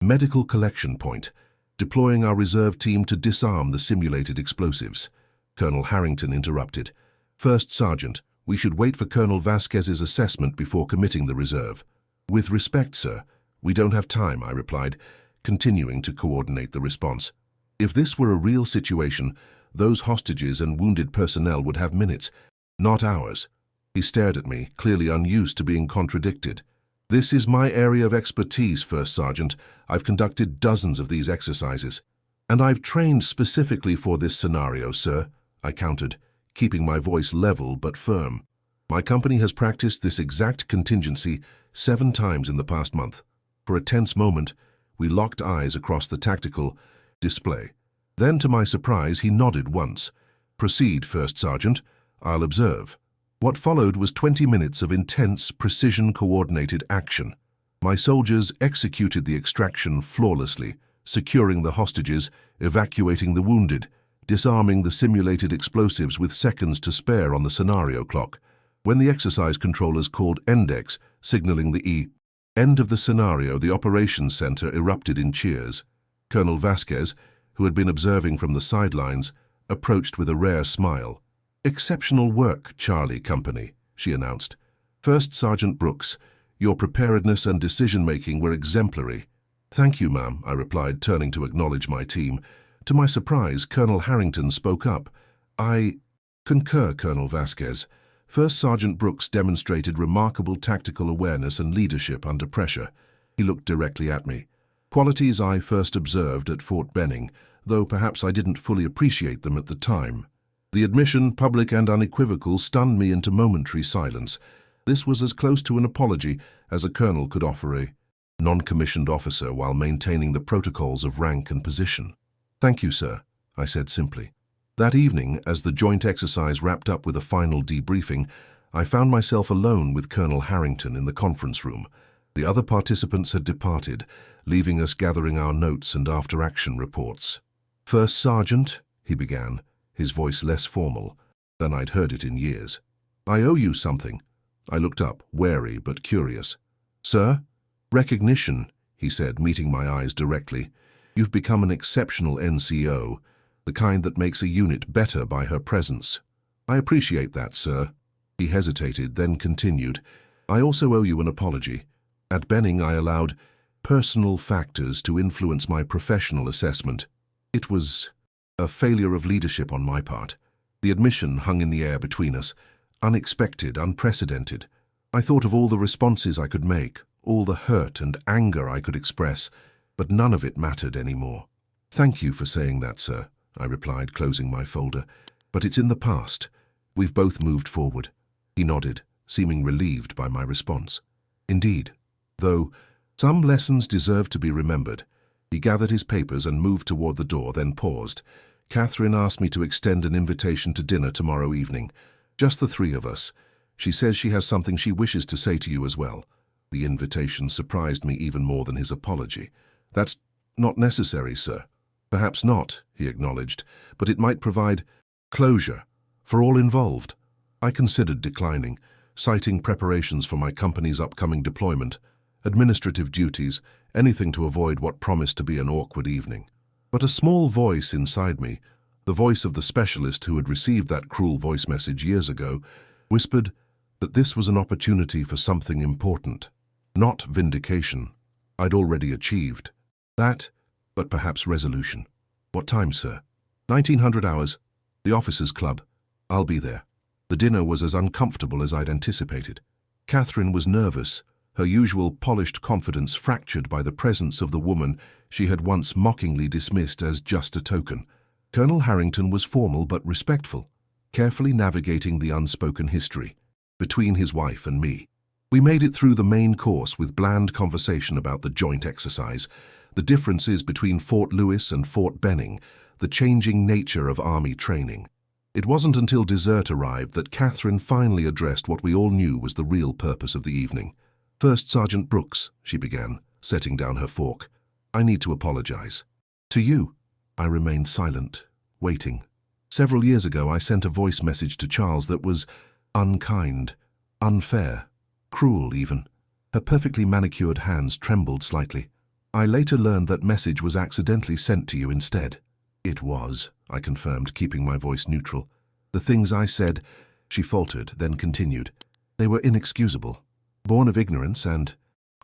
medical collection point, deploying our reserve team to disarm the simulated explosives. Colonel Harrington interrupted. "First Sergeant, we should wait for Colonel Vasquez's assessment before committing the reserve." "With respect, sir, we don't have time," I replied, continuing to coordinate the response. If this were a real situation, those hostages and wounded personnel would have minutes, not hours. He stared at me, clearly unused to being contradicted. "This is my area of expertise, First Sergeant. I've conducted dozens of these exercises. And I've trained specifically for this scenario, sir," I countered, keeping my voice level but firm. "My company has practiced this exact contingency 7 times in the past month." For a tense moment, we locked eyes across the tactical display. Then, to my surprise, he nodded once. "Proceed, First Sergeant. I'll observe." What followed was 20 minutes of intense, precision-coordinated action. My soldiers executed the extraction flawlessly, securing the hostages, evacuating the wounded, disarming the simulated explosives with seconds to spare on the scenario clock. When the exercise controllers called Index, signaling the end of the scenario, the operations center erupted in cheers. Colonel Vasquez, who had been observing from the sidelines, approached with a rare smile. "Exceptional work, Charlie Company," she announced. "First Sergeant Brooks, your preparedness and decision-making were exemplary." "Thank you, ma'am," I replied, turning to acknowledge my team. To my surprise, Colonel Harrington spoke up. "I concur, Colonel Vasquez. First Sergeant Brooks demonstrated remarkable tactical awareness and leadership under pressure." He looked directly at me. "Qualities I first observed at Fort Benning, though perhaps I didn't fully appreciate them at the time." The admission, public and unequivocal, stunned me into momentary silence. This was as close to an apology as a colonel could offer a non-commissioned officer while maintaining the protocols of rank and position. "Thank you, sir," I said simply. That evening, as the joint exercise wrapped up with a final debriefing, I found myself alone with Colonel Harrington in the conference room. The other participants had departed, leaving us gathering our notes and after-action reports. "First Sergeant," he began, his voice less formal than I'd heard it in years. "I owe you something." I looked up, wary but curious. "Sir?" "Recognition," he said, meeting my eyes directly. "You've become an exceptional NCO, the kind that makes a unit better by her presence." "I appreciate that, sir." He hesitated, then continued. "I also owe you an apology. At Benning, I allowed personal factors to influence my professional assessment. It was a failure of leadership on my part. The admission hung in the air between us, unexpected, unprecedented. I thought of all the responses I could make, all the hurt and anger I could express, but none of it mattered anymore." "Thank you for saying that, sir," I replied, closing my folder. "But it's in the past. We've both moved forward." He nodded, seeming relieved by my response. "Indeed. Though some lessons deserve to be remembered." He gathered his papers and moved toward the door, then paused. "Catherine asked me to extend an invitation to dinner tomorrow evening. Just the 3 of us. She says she has something she wishes to say to you as well." The invitation surprised me even more than his apology. "That's not necessary, sir." Perhaps not, he acknowledged, but it might provide closure for all involved. I considered declining, citing preparations for my company's upcoming deployment, administrative duties, anything to avoid what promised to be an awkward evening. But a small voice inside me, the voice of the specialist who had received that cruel voice message years ago, whispered that this was an opportunity for something important, not vindication. I'd already achieved that, but perhaps resolution. What time, sir? 1900 hours. The officers' club. I'll be there. The dinner was as uncomfortable as I'd anticipated. Catherine was nervous, her usual polished confidence fractured by the presence of the woman she had once mockingly dismissed as just a token. Colonel Harrington was formal but respectful, carefully navigating the unspoken history between his wife and me. We made it through the main course with bland conversation about the joint exercise, the differences between Fort Lewis and Fort Benning, the changing nature of Army training. It wasn't until dessert arrived that Catherine finally addressed what we all knew was the real purpose of the evening. "First Sergeant Brooks," she began, setting down her fork, "I need to apologize." "To you?" I remained silent, waiting. Several years ago I sent a voice message to Charles that was unkind, unfair, cruel even. Her perfectly manicured hands trembled slightly. "I later learned that message was accidentally sent to you instead." "It was," I confirmed, keeping my voice neutral. "The things I said," she faltered, then continued, "they were inexcusable, born of ignorance and,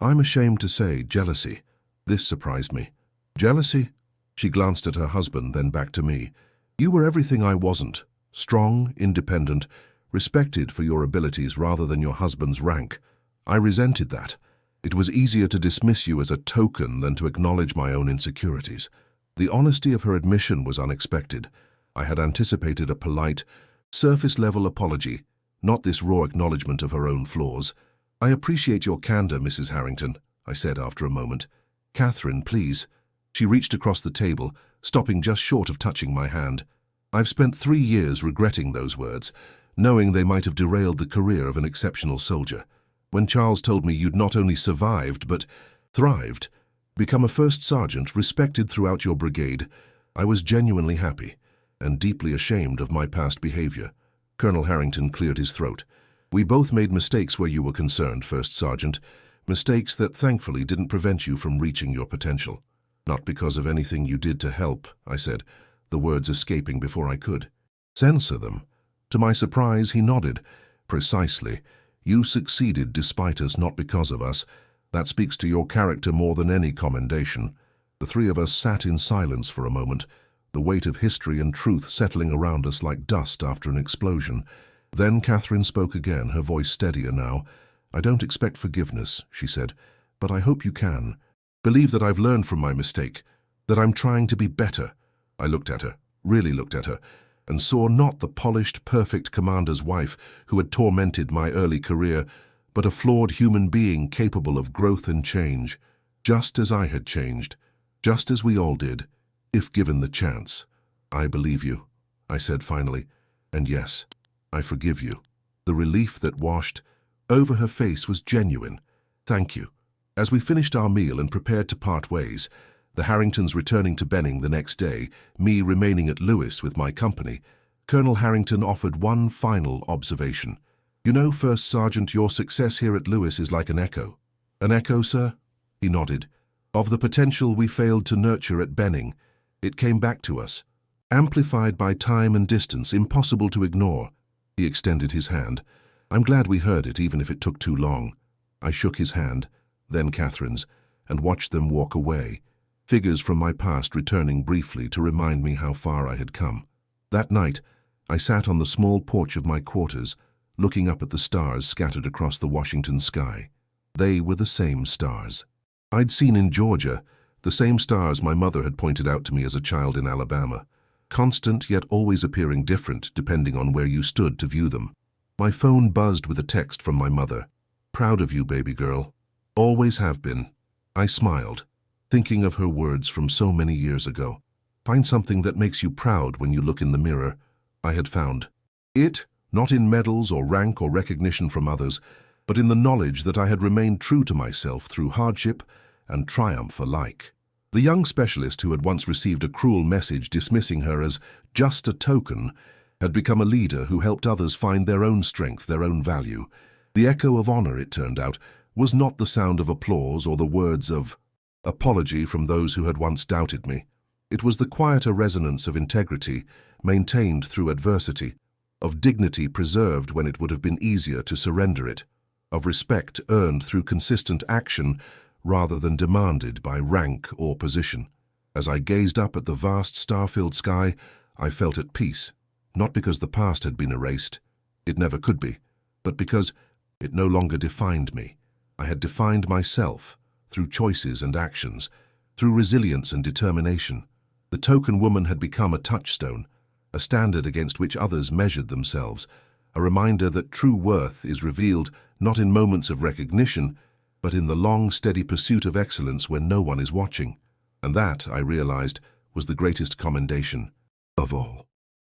I'm ashamed to say, jealousy." This surprised me. "Jealousy?" She glanced at her husband, then back to me. "You were everything I wasn't. Strong, independent, respected for your abilities rather than your husband's rank. I resented that. It was easier to dismiss you as a token than to acknowledge my own insecurities." The honesty of her admission was unexpected. I had anticipated a polite, surface-level apology, not this raw acknowledgement of her own flaws. "I appreciate your candor, Mrs. Harrington," I said after a moment. "Catherine, please." She reached across the table, stopping just short of touching my hand. "I've spent 3 years regretting those words, knowing they might have derailed the career of an exceptional soldier. When Charles told me you'd not only survived, but thrived, become a first sergeant respected throughout your brigade, I was genuinely happy and deeply ashamed of my past behavior." Colonel Harrington cleared his throat. "We both made mistakes where you were concerned, First Sergeant, mistakes that thankfully didn't prevent you from reaching your potential." "Not because of anything you did to help," I said, the words escaping before I could censor them. To my surprise, he nodded. "Precisely. You succeeded despite us, not because of us. That speaks to your character more than any commendation." The three of us sat in silence for a moment, the weight of history and truth settling around us like dust after an explosion. Then Catherine spoke again, her voice steadier now. "I don't expect forgiveness," she said, "but I hope you can. Believe that I've learned from my mistake, that I'm trying to be better." I looked at her, really looked at her, and saw not the polished, perfect commander's wife who had tormented my early career, but a flawed human being capable of growth and change, just as I had changed, just as we all did, if given the chance. "I believe you," I said finally, "and yes, I forgive you." The relief that washed over her face was genuine. "Thank you." As we finished our meal and prepared to part ways, the Harringtons returning to Benning the next day, me remaining at Lewis with my company, Colonel Harrington offered one final observation. "You know, First Sergeant, your success here at Lewis is like an echo." "An echo, sir?" He nodded. "Of the potential we failed to nurture at Benning. It came back to us, amplified by time and distance, impossible to ignore." He extended his hand. "I'm glad we heard it, even if it took too long." I shook his hand, then Catherine's, and watched them walk away, figures from my past returning briefly to remind me how far I had come. That night, I sat on the small porch of my quarters, looking up at the stars scattered across the Washington sky. They were the same stars I'd seen in Georgia, the same stars my mother had pointed out to me as a child in Alabama, constant yet always appearing different depending on where you stood to view them. My phone buzzed with a text from my mother. "Proud of you, baby girl. Always have been." I smiled, thinking of her words from so many years ago. Find something that makes you proud when you look in the mirror. I had found it, not in medals or rank or recognition from others, but in the knowledge that I had remained true to myself through hardship and triumph alike. The young specialist who had once received a cruel message dismissing her as just a token had become a leader who helped others find their own strength, their own value. The echo of honor, it turned out, was not the sound of applause or the words of apology from those who had once doubted me. It was the quieter resonance of integrity, maintained through adversity, of dignity preserved when it would have been easier to surrender it, of respect earned through consistent action rather than demanded by rank or position. As I gazed up at the vast star-filled sky, I felt at peace, not because the past had been erased, it never could be, but because it no longer defined me. I had defined myself through choices and actions, through resilience and determination. The token woman had become a touchstone, a standard against which others measured themselves, a reminder that true worth is revealed not in moments of recognition, but in the long, steady pursuit of excellence when no one is watching. And that, I realized, was the greatest commendation of all.